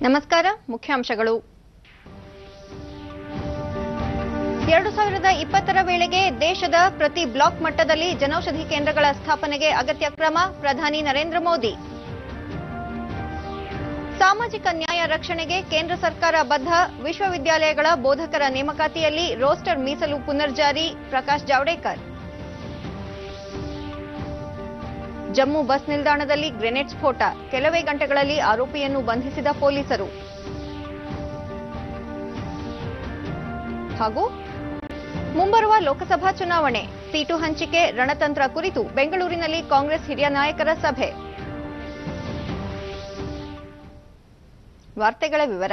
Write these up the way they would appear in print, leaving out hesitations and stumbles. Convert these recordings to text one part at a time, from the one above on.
ನಮಸ್ಕಾರ. ಮುಖ್ಯಾಂಶಗಳು. 2020ರ ವೇಳೆಗೆ ದೇಶದ ಪ್ರತಿ ಬ್ಲಾಕ್ ಮಟ್ಟದಲ್ಲಿ ಜನೌಷಧಿ ಕೇಂದ್ರಗಳ ಸ್ಥಾಪನೆಗೆ ಅಗತ್ಯ ಕ್ರಮ, ಪ್ರಧಾನಿ ನರೇಂದ್ರ ಮೋದಿ. ಸಾಮಾಜಿಕ ನ್ಯಾಯ ರಕ್ಷಣೆಗೆ ಕೇಂದ್ರ ಸರ್ಕಾರ ಬದ್ಧ, ವಿಶ್ವವಿದ್ಯಾಲಯಗಳ ಬೋಧಕರ ನೇಮಕಾತಿಯಲ್ಲಿ ರೋಸ್ಟರ್ ಮೀಸಲು ಪುನರ್ಜಾರಿ, ಪ್ರಕಾಶ್ ಜಾವಡೇಕರ್. ಜಮ್ಮು ಬಸ್ ನಿಲ್ದಾಣದಲ್ಲಿ ಗ್ರೆನೇಡ್ ಸ್ಫೋಟ, ಕೆಲವೇ ಗಂಟೆಗಳಲ್ಲಿ ಆರೋಪಿಯನ್ನು ಬಂಧಿಸಿದ ಪೊಲೀಸರು. ಹಾಗೂ ಮುಂಬರುವ ಲೋಕಸಭಾ ಚುನಾವಣೆ, ಸೀಟು ಹಂಚಿಕೆ ರಣತಂತ್ರ ಕುರಿತು ಬೆಂಗಳೂರಿನಲ್ಲಿ ಕಾಂಗ್ರೆಸ್ ಹಿರಿಯ ನಾಯಕರ ಸಭೆ. ವಾರ್ತೆಗಳ ವಿವರ.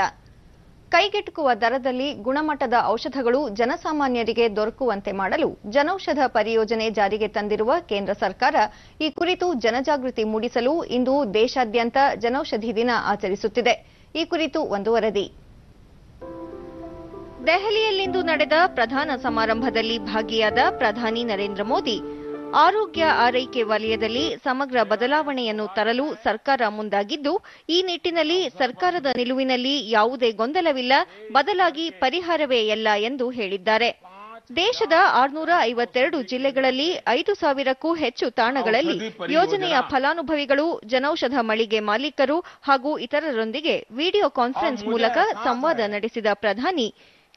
ಕೈಗೆಟುಕುವ ದರದಲ್ಲಿ ಗುಣಮಟ್ಟದ ಔಷಧಗಳು ಜನಸಾಮಾನ್ಯರಿಗೆ ದೊರಕುವಂತೆ ಮಾಡಲು ಜನೌಷಧ ಪರಿಯೋಜನೆ ಜಾರಿಗೆ ತಂದಿರುವ ಕೇಂದ್ರ ಸರ್ಕಾರ ಈ ಕುರಿತು ಜನಜಾಗೃತಿ ಮೂಡಿಸಲು ಇಂದು ದೇಶಾದ್ಯಂತ ಜನೌಷಧಿ ದಿನ ಆಚರಿಸುತ್ತಿದೆ. ಈ ಕುರಿತು ಒಂದು ವರದಿ. ದೆಹಲಿಯಲ್ಲಿಂದು ನಡೆದ ಪ್ರಧಾನ ಸಮಾರಂಭದಲ್ಲಿ ಭಾಗಿಯಾದ ಪ್ರಧಾನಿ ನರೇಂದ್ರ ಮೋದಿ, ಆರೋಗ್ಯ ಆರೈಕೆ ವಲಯದಲ್ಲಿ ಸಮಗ್ರ ಬದಲಾವಣೆಯನ್ನು ತರಲು ಸರ್ಕಾರ ಮುಂದಾಗಿದ್ದು, ಈ ನಿಟ್ಟಿನಲ್ಲಿ ಸರ್ಕಾರದ ನಿಲುವಿನಲ್ಲಿ ಯಾವುದೇ ಗೊಂದಲವಿಲ್ಲ, ಬದಲಾಗಿ ಪರಿಹಾರವೇ ಎಲ್ಲ ಎಂದು ಹೇಳಿದ್ದಾರೆ. ದೇಶದ 652 ಜಿಲ್ಲೆಗಳಲ್ಲಿ 5,000ಕ್ಕೂ ಹೆಚ್ಚು ತಾಣಗಳಲ್ಲಿ ಯೋಜನೆಯ ಫಲಾನುಭವಿಗಳು, ಜನೌಷಧ ಮಳಿಗೆ ಮಾಲೀಕರು ಹಾಗೂ ಇತರರೊಂದಿಗೆ ವಿಡಿಯೋ ಕಾನ್ಫರೆನ್ಸ್ ಮೂಲಕ ಸಂವಾದ ನಡೆಸಿದ ಪ್ರಧಾನಿ,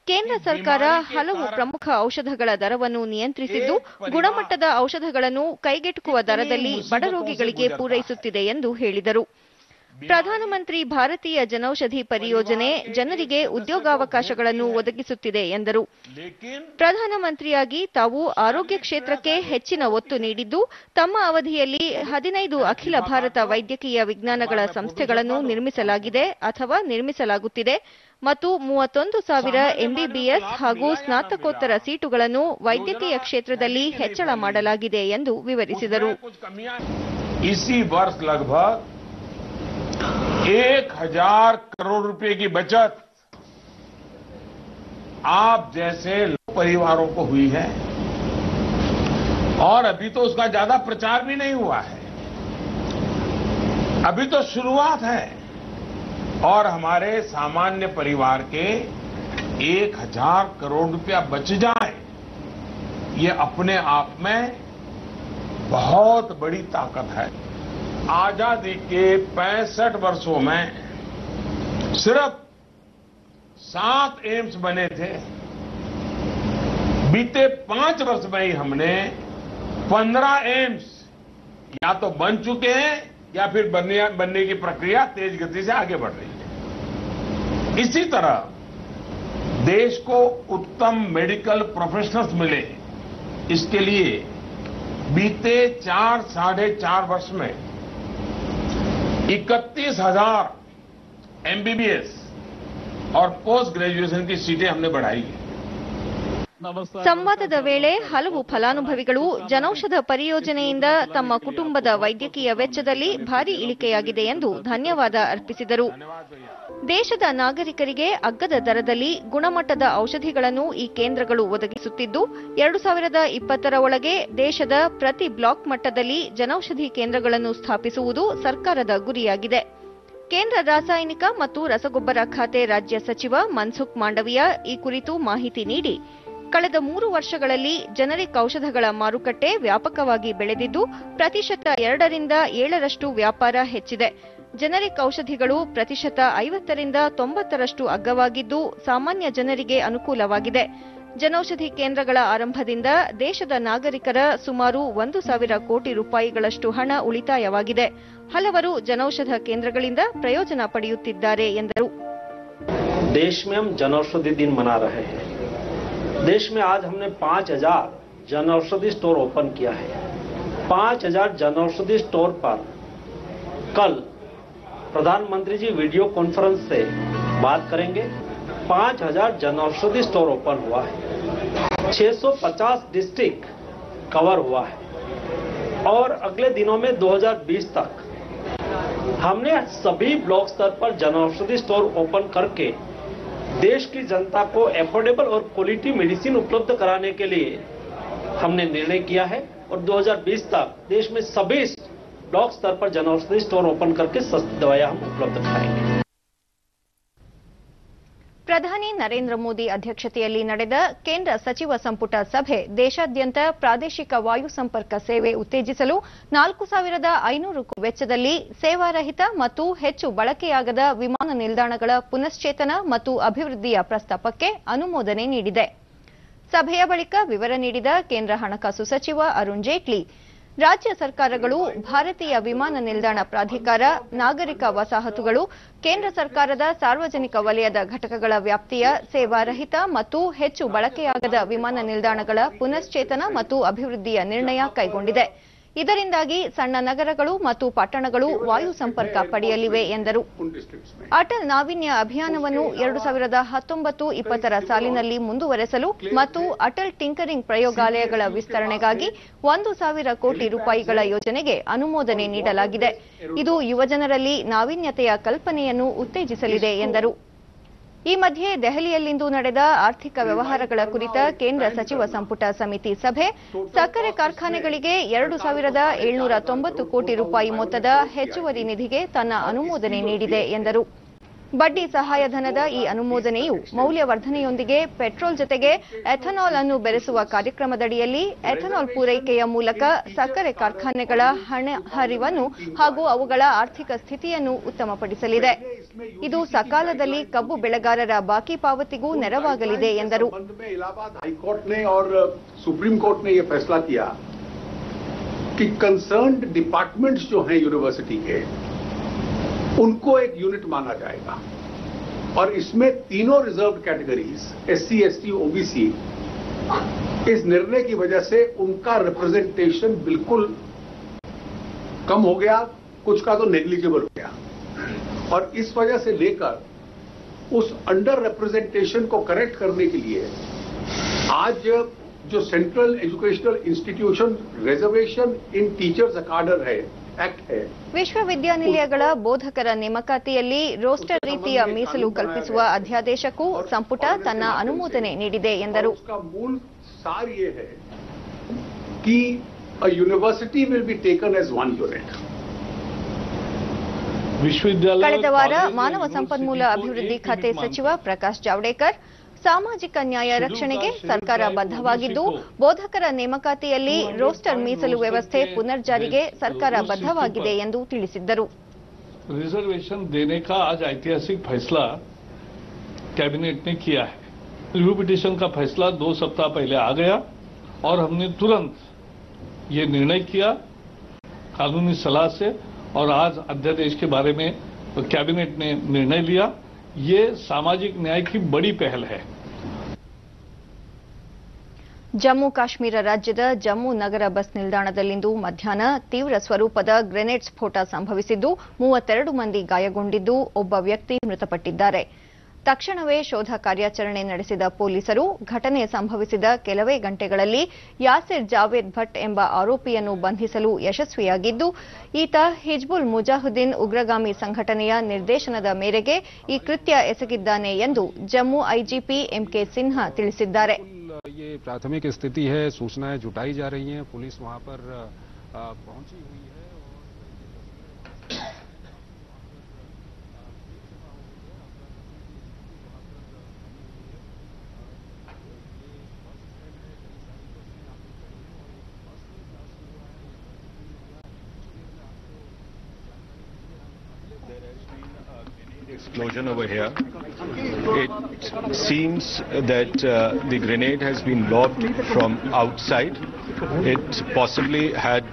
ಕೇಂದ್ರ ಸರ್ಕಾರ ಹಲವು ಪ್ರಮುಖ ಔಷಧಗಳ ದರವನ್ನು ನಿಯಂತ್ರಿಸಿದ್ದು, ಗುಣಮಟ್ಟದ ಔಷಧಗಳನ್ನು ಕೈಗೆಟುಕುವ ದರದಲ್ಲಿ ಬಡರೋಗಿಗಳಿಗೆ ಪೂರೈಸುತ್ತಿದೆ ಎಂದು ಹೇಳಿದರು. ಪ್ರಧಾನಮಂತ್ರಿ ಭಾರತೀಯ ಜನೌಷಧಿ ಪರಿಯೋಜನೆ ಜನರಿಗೆ ಉದ್ಯೋಗಾವಕಾಶಗಳನ್ನು ಒದಗಿಸುತ್ತಿದೆ ಎಂದರು. ಪ್ರಧಾನಮಂತ್ರಿಯಾಗಿ ತಾವು ಆರೋಗ್ಯ ಕ್ಷೇತ್ರಕ್ಕೆ ಹೆಚ್ಚಿನ ಒತ್ತು ನೀಡಿದ್ದು, ತಮ್ಮ ಅವಧಿಯಲ್ಲಿ 15 ಅಖಿಲ ಭಾರತ ವೈದ್ಯಕೀಯ ವಿಜ್ಞಾನಗಳ ಸಂಸ್ಥೆಗಳನ್ನು ನಿರ್ಮಿಸಲಾಗಿದೆ ಅಥವಾ ನಿರ್ಮಿಸಲಾಗುತ್ತಿದೆ ಮತ್ತು 31,000 ಎಂಬಿಬಿಎಸ್ ಹಾಗೂ ಸ್ನಾತಕೋತ್ತರ ಸೀಟುಗಳನ್ನು ವೈದ್ಯಕೀಯ ಕ್ಷೇತ್ರದಲ್ಲಿ ಹೆಚ್ಚಳ ಮಾಡಲಾಗಿದೆ ಎಂದು ವಿವರಿಸಿದರು. 1,000 करोड़ रुपए की बचत आप जैसे परिवारों को हुई है और अभी तो उसका ज्यादा प्रचार भी नहीं हुआ है, अभी तो शुरुआत है और हमारे सामान्य परिवार के 1,000 करोड़ रुपया बच जाए, ये अपने आप में बहुत बड़ी ताकत है. आजादी के 65 वर्षों में सिर्फ 7 एम्स बने थे. बीते 5 वर्ष में ही हमने 15 एम्स या तो बन चुके हैं या फिर बनने की प्रक्रिया तेज गति से आगे बढ़ रही है. इसी तरह देश को उत्तम मेडिकल प्रोफेशनल्स मिले, इसके लिए बीते 4-4.5 वर्ष में 31,000 एमबीबीएस और पोस्ट ग्रेजुएशन की सीटें हमने बढ़ाई है. ಸಂವಾದದ ವೇಳೆ ಹಲವು ಫಲಾನುಭವಿಗಳು ಜನೌಷಧ ಪರಿಯೋಜನೆಯಿಂದ ತಮ್ಮ ಕುಟುಂಬದ ವೈದ್ಯಕೀಯ ವೆಚ್ಚದಲ್ಲಿ ಭಾರಿ ಇಳಿಕೆಯಾಗಿದೆ ಎಂದು ಧನ್ಯವಾದ ಅರ್ಪಿಸಿದರು. ದೇಶದ ನಾಗರಿಕರಿಗೆ ಅಗ್ಗದ ದರದಲ್ಲಿ ಗುಣಮಟ್ಟದ ಔಷಧಿಗಳನ್ನು ಈ ಕೇಂದ್ರಗಳು ಒದಗಿಸುತ್ತಿದ್ದು, 2020ರ ಒಳಗೆ ದೇಶದ ಪ್ರತಿ ಬ್ಲಾಕ್ ಮಟ್ಟದಲ್ಲಿ ಜನೌಷಧಿ ಕೇಂದ್ರಗಳನ್ನು ಸ್ಥಾಪಿಸುವುದು ಸರ್ಕಾರದ ಗುರಿಯಾಗಿದೆ. ಕೇಂದ್ರ ರಾಸಾಯನಿಕ ಮತ್ತು ರಸಗೊಬ್ಬರ ಖಾತೆ ರಾಜ್ಯ ಸಚಿವ ಮನ್ಸುಖ್ ಮಾಂಡವಿಯಾ ಈ ಕುರಿತು ಮಾಹಿತಿ ನೀಡಿ, ಕಳೆದ 3 ವರ್ಷಗಳಲ್ಲಿ ಜನರಿಕ್ ಔಷಧಗಳ ಮಾರುಕಟ್ಟೆ ವ್ಯಾಪಕವಾಗಿ ಬೆಳೆದಿದ್ದು, ಪ್ರತಿಶತ 2ರಿಂದ 7ರಷ್ಟು ವ್ಯಾಪಾರ ಹೆಚ್ಚಿದೆ. ಜನರಿಕ್ ಔಷಧಿಗಳು ಪ್ರತಿಶತ 50ರಿಂದ 90ರಷ್ಟು ಅಗ್ಗವಾಗಿದ್ದು, ಸಾಮಾನ್ಯ ಜನರಿಗೆ ಅನುಕೂಲವಾಗಿದೆ. ಜನೌಷಧಿ ಕೇಂದ್ರಗಳ ಆರಂಭದಿಂದ ದೇಶದ ನಾಗರಿಕರ ಸುಮಾರು 1,000 ಕೋಟಿ ರೂಪಾಯಿಗಳಷ್ಟು ಹಣ ಉಳಿತಾಯವಾಗಿದೆ. ಹಲವರು ಜನೌಷಧ ಕೇಂದ್ರಗಳಿಂದ ಪ್ರಯೋಜನ ಪಡೆಯುತ್ತಿದ್ದಾರೆ ಎಂದರು. देश में हम जनौषधि दिन मना रहे हैं. देश में आज हमने 5,000 जनौषधि स्टोर ओपन किया है. 5,000 जनौषधि स्टोर पर कल प्रधानमंत्री जी वीडियो कॉन्फ्रेंस से बात करेंगे. 5,000 जनौषधि स्टोर ओपन हुआ है. 650 डिस्ट्रिक्ट कवर हुआ है और अगले दिनों में 2020 तक हमने सभी ब्लॉक स्तर पर जनौषधि स्टोर ओपन करके देश की जनता को एफोर्डेबल और क्वालिटी मेडिसिन उपलब्ध कराने के लिए हमने निर्णय किया है और 2020 तक देश में सभी ब्लॉक स्तर पर जनऔषधि स्टोर ओपन करके सस्ती दवाइयां हम उपलब्ध कराएंगे। ಪ್ರಧಾನಿ ನರೇಂದ್ರ ಮೋದಿ ಅಧ್ಯಕ್ಷತೆಯಲ್ಲಿ ನಡೆದ ಕೇಂದ್ರ ಸಚಿವ ಸಂಪುಟ ಸಭೆ ದೇಶಾದ್ಯಂತ ಪ್ರಾದೇಶಿಕ ವಾಯು ಸಂಪರ್ಕ ಸೇವೆ ಉತ್ತೇಜಿಸಲು 4,500 ಕೋಟಿ ವೆಚ್ಚದಲ್ಲಿ ಸೇವಾರಹಿತ ಮತ್ತು ಹೆಚ್ಚು ಬಳಕೆಯಾಗದ ವಿಮಾನ ನಿಲ್ದಾಣಗಳ ಪುನಶ್ಚೇತನ ಮತ್ತು ಅಭಿವೃದ್ಧಿಯ ಪ್ರಸ್ತಾಪಕ್ಕೆ ಅನುಮೋದನೆ ನೀಡಿದೆ. ಸಭೆಯ ಬಳಿಕ ವಿವರ ನೀಡಿದ ಕೇಂದ್ರ ಹಣಕಾಸು ಸಚಿವ ಅರುಣ್ ಜೇಟ್ಲಿ, ರಾಜ್ಯ ಸರ್ಕಾರಗಳು, ಭಾರತೀಯ ವಿಮಾನ ನಿಲ್ದಾಣ ಪ್ರಾಧಿಕಾರ, ನಾಗರಿಕ ವಸಾಹತುಗಳು, ಕೇಂದ್ರ ಸರ್ಕಾರದ ಸಾರ್ವಜನಿಕ ವಲಯದ ಘಟಕಗಳ ವ್ಯಾಪ್ತಿಯ ಸೇವಾರಹಿತ ಮತ್ತು ಹೆಚ್ಚು ಬಳಕೆಯಾಗದ ವಿಮಾನ ನಿಲ್ದಾಣಗಳ ಪುನಶ್ಚೇತನ ಮತ್ತು ಅಭಿವೃದ್ಧಿಯ ನಿರ್ಣಯ ಕೈಗೊಂಡಿದೆ. ಇದರಿಂದಾಗಿ ಸಣ್ಣ ನಗರಗಳು ಮತ್ತು ಪಟ್ಟಣಗಳು ವಾಯು ಸಂಪರ್ಕ ಪಡೆಯಲಿವೆ ಎಂದರು. ಅಟಲ್ ನಾವೀನ್ಯ ಅಭಿಯಾನವನ್ನು 2019-20 ಸಾಲಿನಲ್ಲಿ ಮುಂದುವರೆಸಲು ಮತ್ತು ಅಟಲ್ ಟಿಂಕರಿಂಗ್ ಪ್ರಯೋಗಾಲಯಗಳ ವಿಸ್ತರಣೆಗಾಗಿ 1,000 ಕೋಟಿ ರೂಪಾಯಿಗಳ ಯೋಜನೆಗೆ ಅನುಮೋದನೆ ನೀಡಲಾಗಿದೆ. ಇದು ಯುವಜನರಲ್ಲಿ ನಾವೀನ್ಯತೆಯ ಕಲ್ಪನೆಯನ್ನು ಉತ್ತೇಜಿಸಲಿದೆ ಎಂದರು. ಈ ಮಧ್ಯೆ ದೆಹಲಿಯಲ್ಲಿಂದು ನಡೆದ ಆರ್ಥಿಕ ವ್ಯವಹಾರಗಳ ಕುರಿತ ಕೇಂದ್ರ ಸಚಿವ ಸಂಪುಟ ಸಮಿತಿ ಸಭೆ ಸಕ್ಕರೆ ಕಾರ್ಖಾನೆಗಳಿಗೆ 2,790 ಕೋಟಿ ರೂಪಾಯಿ ಮೊತ್ತದ ಹೆಚ್ಚುವರಿ ನಿಧಿಗೆ ತನ್ನ ಅನುಮೋದನೆ ನೀಡಿದೆ ಎಂದರು. ಬಡ್ಡಿ ಸಹಾಯಧನದ ಈ ಅನುಮೋದನೆಯು ಮೌಲ್ಯವರ್ಧನೆಯೊಂದಿಗೆ ಪೆಟ್ರೋಲ್ ಜೊತೆಗೆ ಎಥನಾಲ್ ಅನ್ನು ಬೆರೆಸುವ ಕಾರ್ಯಕ್ರಮದಡಿಯಲ್ಲಿ ಎಥನಾಲ್ ಪೂರೈಕೆಯ ಮೂಲಕ ಸಕ್ಕರೆ ಕಾರ್ಖಾನೆಗಳ ಹಣ ಹರಿವನ್ನು ಹಾಗೂ ಅವುಗಳ ಆರ್ಥಿಕ ಸ್ಥಿತಿಯನ್ನು ಉತ್ತಮಪಡಿಸಲಿದೆ. ಇದು ಸಕಾಲದಲ್ಲಿ ಕಬ್ಬು ಬೆಳೆಗಾರರ ಬಾಕಿ ಪಾವತಿಗೂ ನೆರವಾಗಲಿದೆ ಎಂದರು. सुप्रीम कोर्ट ने यह फैसला किया कि कंसर्न्ड डिपार्टमेंट्स जो हैं यूनिवर्सिटी के, उनको एक यूनिट माना जाएगा और इसमें तीनों reserve categories SC, ST, OBC, इस निर्णय की वजह से उनका रिप्रेजेंटेशन बिल्कुल कम हो गया, कुछ का तो नेग्लिजिबल हो गया और इस वजह से लेकर उस अंडर रिप्रेजेंटेशन को करेक्ट करने के लिए आज जो central educational institution reservation in teachers अकाडर है ವಿಶ್ವವಿದ್ಯಾನಿಲಯಗಳ ಬೋಧಕರ ನೇಮಕಾತಿಯಲ್ಲಿ ರೋಸ್ಟರ್ ರೀತಿಯ ಮೀಸಲು ಕಲ್ಪಿಸುವ ಅಧ್ಯಾದೇಶಕ್ಕೂ ಸಂಪುಟ ತನ್ನ ಅನುಮೋದನೆ ನೀಡಿದೆ ಎಂದರು. ಕಳೆದ ವಾರ ಮಾನವ ಸಂಪನ್ಮೂಲ ಅಭಿವೃದ್ಧಿ ಖಾತೆ ಸಚಿವ ಪ್ರಕಾಶ್ ಜಾವಡೇಕರ್, ಸಾಮಾಜಿಕ ನ್ಯಾಯ ರಕ್ಷಣೆಗೆ ಸರ್ಕಾರ ಬದ್ಧವಾಗಿದ್ದು ಬೋಧಕರ ನೇಮಕಾತಿಯಲ್ಲಿ ರೋಸ್ಟರ್ ಮೀಸಲು ವ್ಯವಸ್ಥೆ ಪುನರ್ಜಾರಿಗೆ ಸರ್ಕಾರ ಬದ್ಧವಾಗಿದೆ ಎಂದು ತಿಳಿಸಿದ್ದರು. रिजर्वेशन देने का आज ऐतिहासिक फैसला कैबिनेट ने किया है. रिव्यू पिटीशन का फैसला 2 सप्ताह पहले आ गया और हमने तुरंत ये निर्णय किया कानूनी सलाह से और आज अध्यादेश के बारे में कैबिनेट ने निर्णय लिया. ये सामाजिक न्याय की बड़ी पहल है. ಜಮ್ಮು ಕಾಶ್ಮೀರ ರಾಜ್ಯದ ಜಮ್ಮು ನಗರ ಬಸ್ ನಿಲ್ದಾಣದಲ್ಲಿಂದು ಮಧ್ಯಾಹ್ನ ತೀವ್ರ ಸ್ವರೂಪದ ಗ್ರೆನೇಡ್ ಸ್ಫೋಟ ಸಂಭವಿಸಿದ್ದು 32 ಮಂದಿ ಗಾಯಗೊಂಡಿದ್ದು ಒಬ್ಬ ವ್ಯಕ್ತಿ ಮೃತಪಟ್ಟಿದ್ದಾರೆ. ತಕ್ಷಣವೇ ಶೋಧ ಕಾರ್ಯಾಚರಣೆ ನಡೆಸಿದ ಪೊಲೀಸರು ಘಟನೆ ಸಂಭವಿಸಿದ ಕೆಲವೇ ಗಂಟೆಗಳಲ್ಲಿ ಯಾಸಿರ್ ಜಾವೇದ್ ಭಟ್ ಎಂಬ ಆರೋಪಿಯನ್ನು ಬಂಧಿಸಲು ಯಶಸ್ವಿಯಾಗಿದ್ದು, ಈತ ಹಿಜ್ಬುಲ್ ಮುಜಾಹಿದ್ದೀನ್ ಉಗ್ರಗಾಮಿ ಸಂಘಟನೆಯ ನಿರ್ದೇಶನದ ಮೇರೆಗೆ ಈ ಕೃತ್ಯ ಎಸಗಿದ್ದಾನೆ ಎಂದು ಜಮ್ಮು ಐಜಿಪಿ ಎಂಕೆ ಸಿನ್ಹಾ ತಿಳಿಸಿದ್ದಾರೆ. ये प्राथमिक स्थिति है, सूचनाएं जुटाई जा रही हैं, पुलिस वहां पर पहुंची हुई है Explosion over here. It seems that the grenade has been lobbed from outside. It possibly had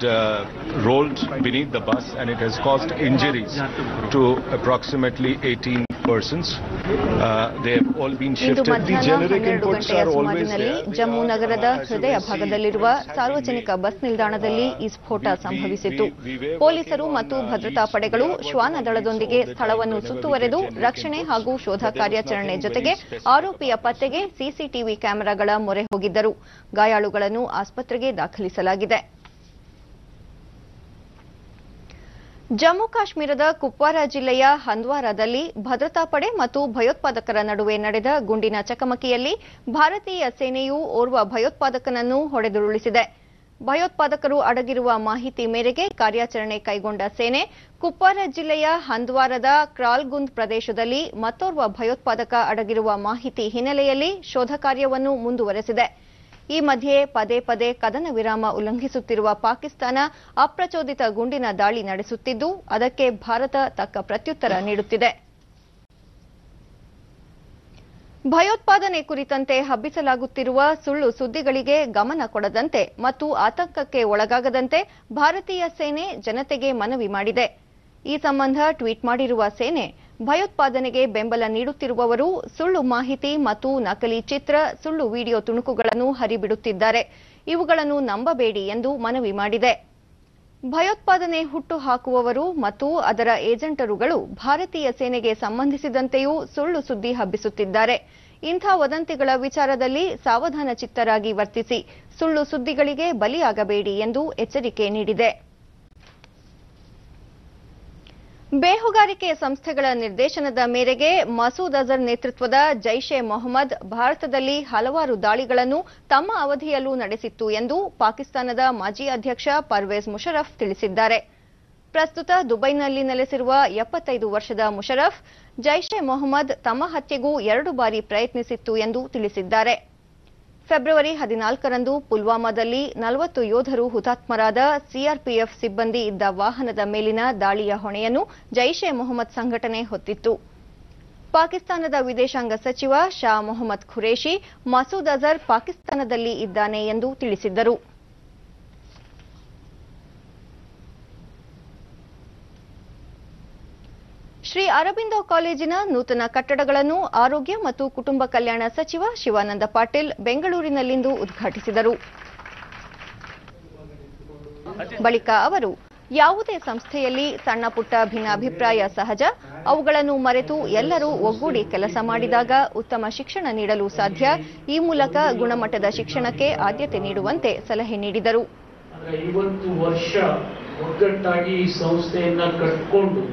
rolled beneath the bus and it has caused injuries to approximately 18 persons. They have all been shifted. The generic inputs are always there. Jammu ನಗರದ ಹೃದಯ ಭಾಗದಲ್ಲಿರುವ ಸಾರ್ವಜನಿಕ bus ನಿಲ್ದಾಣದಲ್ಲಿ ಈ ಸ್ಫೋಟ ಸಂಭವಿಸಿತು. ಪೊಲೀಸರು ಮತ್ತು ಭದ್ರತಾ ಪಡೆಗಳು ಶ್ವಾನ ದಳದೊಂದಿಗೆ ಸ್ಥಳವನ್ನು ಸುತ್ತುವರೆದು ರಕ್ಷಣೆ ಹಾಗೂ ಶೋಧ ಕಾರ್ಯಾಚರಣೆ ಜೊತೆಗೆ ಆರೋಪಿಯ ಪತ್ತೆಗೆ ಸಿಸಿಟಿವಿ ಕ್ಯಾಮೆರಾಗಳ ಮೊರೆ ಹೋಗಿದ್ದರು. ಗಾಯಾಳುಗಳನ್ನು ಆಸ್ಪತ್ರೆಗೆ ದಾಖಲಿಸಲಾಗಿದೆ. ಜಮ್ಮು ಕಾಶ್ಮೀರದ ಕುಪ್ವಾರ ಜಿಲ್ಲೆಯ ಹಂದ್ವಾರಾದಲ್ಲಿ ಭದ್ರತಾ ಪಡೆ ಮತ್ತು ಭಯೋತ್ಪಾದಕರ ನಡುವೆ ನಡೆದ ಗುಂಡಿನ ಚಕಮಕಿಯಲ್ಲಿ ಭಾರತೀಯ ಸೇನೆಯು ಓರ್ವ ಭಯೋತ್ಪಾದಕನನ್ನು ಹೊಡೆದುರುಳಿಸಿದೆ. ಭಯೋತ್ಪಾದಕರು ಅಡಗಿರುವ ಮಾಹಿತಿ ಮೇರೆಗೆ ಕಾರ್ಯಾಚರಣೆ ಕೈಗೊಂಡ ಸೇನೆ ಕುಪ್ವಾರ ಜಿಲ್ಲೆಯ ಹಂದ್ವಾರದ ಕ್ರಾಲ್ಗುಂದ್ ಪ್ರದೇಶದಲ್ಲಿ ಮತ್ತೋರ್ವ ಭಯೋತ್ಪಾದಕ ಅಡಗಿರುವ ಮಾಹಿತಿ ಹಿನ್ನೆಲೆಯಲ್ಲಿ ಶೋಧ ಕಾರ್ಯವನ್ನು ಮುಂದುವರೆಸಿದೆ. ಈ ಮಧ್ಯೆ ಪದೇ ಪದೇ ಕದನ ವಿರಾಮ ಉಲ್ಲಂಘಿಸುತ್ತಿರುವ ಪಾಕಿಸ್ತಾನ ಅಪ್ರಚೋದಿತ ಗುಂಡಿನ ದಾಳಿ ನಡೆಸುತ್ತಿದ್ದು, ಅದಕ್ಕೆ ಭಾರತ ತಕ್ಕ ಪ್ರತ್ಯುತ್ತರ ನೀಡುತ್ತಿದೆ. ಭಯೋತ್ಪಾದನೆ ಕುರಿತಂತೆ ಹಬ್ಬಿಸಲಾಗುತ್ತಿರುವ ಸುಳ್ಳು ಸುದ್ದಿಗಳಿಗೆ ಗಮನ ಕೊಡದಂತೆ ಮತ್ತು ಆತಂಕಕ್ಕೆ ಒಳಗಾಗದಂತೆ ಭಾರತೀಯ ಸೇನೆ ಜನತೆಗೆ ಮನವಿ ಮಾಡಿದೆ. ಈ ಸಂಬಂಧ ಟ್ವೀಟ್ ಮಾಡಿರುವ ಸೇನೆ, ಭಯೋತ್ಪಾದನೆಗೆ ಬೆಂಬಲ ನೀಡುತ್ತಿರುವವರು ಸುಳ್ಳು ಮಾಹಿತಿ ಮತ್ತು ನಕಲಿ ಚಿತ್ರ, ಸುಳ್ಳು ವಿಡಿಯೋ ತುಣುಕುಗಳನ್ನು ಹರಿಬಿಡುತ್ತಿದ್ದಾರೆ. ಇವುಗಳನ್ನು ನಂಬಬೇಡಿ ಎಂದು ಮನವಿ ಮಾಡಿದೆ. ಭಯೋತ್ಪಾದನೆ ಹುಟ್ಟು ಹಾಕುವವರು ಮತ್ತು ಅದರ ಏಜೆಂಟರುಗಳು ಭಾರತೀಯ ಸೇನೆಗೆ ಸಂಬಂಧಿಸಿದಂತೆಯೂ ಸುಳ್ಳು ಸುದ್ದಿ ಹಬ್ಬಿಸುತ್ತಿದ್ದಾರೆ. ಇಂಥ ವದಂತಿಗಳ ವಿಚಾರದಲ್ಲಿ ಸಾವಧಾನಚಿತ್ತರಾಗಿ ವರ್ತಿಸಿ ಸುಳ್ಳು ಸುದ್ದಿಗಳಿಗೆ ಬಲಿಯಾಗಬೇಡಿ ಎಂದು ಎಚ್ಚರಿಕೆ ನೀಡಿದೆ. ಬೇಹುಗಾರಿಕೆ ಸಂಸ್ಥೆಗಳ ನಿರ್ದೇಶನದ ಮೇರೆಗೆ ಮಸೂದ್ ಅಜರ್ ನೇತೃತ್ವದ ಜೈಷ್ ಎ ಮೊಹಮ್ಮದ್ ಭಾರತದಲ್ಲಿ ಹಲವಾರು ದಾಳಿಗಳನ್ನು ತಮ್ಮ ಅವಧಿಯಲ್ಲೂ ನಡೆಸಿತ್ತು ಎಂದು ಪಾಕಿಸ್ತಾನದ ಮಾಜಿ ಅಧ್ಯಕ್ಷ ಪರ್ವೇಜ್ ಮುಷರಫ್ ತಿಳಿಸಿದ್ದಾರೆ. ಪ್ರಸ್ತುತ ದುಬೈನಲ್ಲಿ ನೆಲೆಸಿರುವ 75 ವರ್ಷದ ಮುಷರಫ್, ಜೈಷ್ ಎ ಮೊಹಮ್ಮದ್ ತಮ್ಮ ಹತ್ಯೆಗೂ 2 ಬಾರಿ ಪ್ರಯತ್ನಿಸಿತ್ತು ಎಂದು ತಿಳಿಸಿದ್ದಾರೆ. ಫೆಬ್ರವರಿ 14ರಂದು ಪುಲ್ವಾಮಾದಲ್ಲಿ 40 ಯೋಧರು ಹುತಾತ್ಮರಾದ ಸಿಆರ್ಪಿಎಫ್ ಸಿಬ್ಬಂದಿ ಇದ್ದ ವಾಹನದ ಮೇಲಿನ ದಾಳಿಯ ಹೊಣೆಯನ್ನು ಜೈಷ್ ಎ ಮೊಹಮ್ಮದ್ ಸಂಘಟನೆ ಹೊತ್ತಿತ್ತು. ಪಾಕಿಸ್ತಾನದ ವಿದೇಶಾಂಗ ಸಚಿವ ಶಾ ಮೊಹಮ್ಮದ್ ಖುರೇಶಿ ಮಸೂದ್ ಅಜರ್ ಪಾಕಿಸ್ತಾನದಲ್ಲಿ ಇದ್ದಾನೆ ಎಂದು ತಿಳಿಸಿದ್ದರು. ಶ್ರೀ ಅರಬಿಂದೋ ಕಾಲೇಜಿನ ನೂತನ ಕಟ್ಟಡಗಳನ್ನು ಆರೋಗ್ಯ ಮತ್ತು ಕುಟುಂಬ ಕಲ್ಯಾಣ ಸಚಿವ ಶಿವಾನಂದ ಪಾಟೀಲ್ ಬೆಂಗಳೂರಿನಲ್ಲಿಂದು ಉದ್ಘಾಟಿಸಿದರು. ಬಳಿಕ ಅವರು, ಯಾವುದೇ ಸಂಸ್ಥೆಯಲ್ಲಿ ಸಣ್ಣ ಪುಟ್ಟ ಭಿನ್ನಾಭಿಪ್ರಾಯ ಸಹಜ, ಅವುಗಳನ್ನು ಮರೆತು ಎಲ್ಲರೂ ಒಗ್ಗೂಡಿ ಕೆಲಸ ಮಾಡಿದಾಗ ಉತ್ತಮ ಶಿಕ್ಷಣ ನೀಡಲು ಸಾಧ್ಯ. ಈ ಮೂಲಕ ಗುಣಮಟ್ಟದ ಶಿಕ್ಷಣಕ್ಕೆ ಆದ್ಯತೆ ನೀಡುವಂತೆ ಸಲಹೆ ನೀಡಿದರು. 50 ವರ್ಷ ಒಗ್ಗಟ್ಟಾಗಿ ಈ ಸಂಸ್ಥೆಯನ್ನ ಕಟ್ಟಿಕೊಂಡು,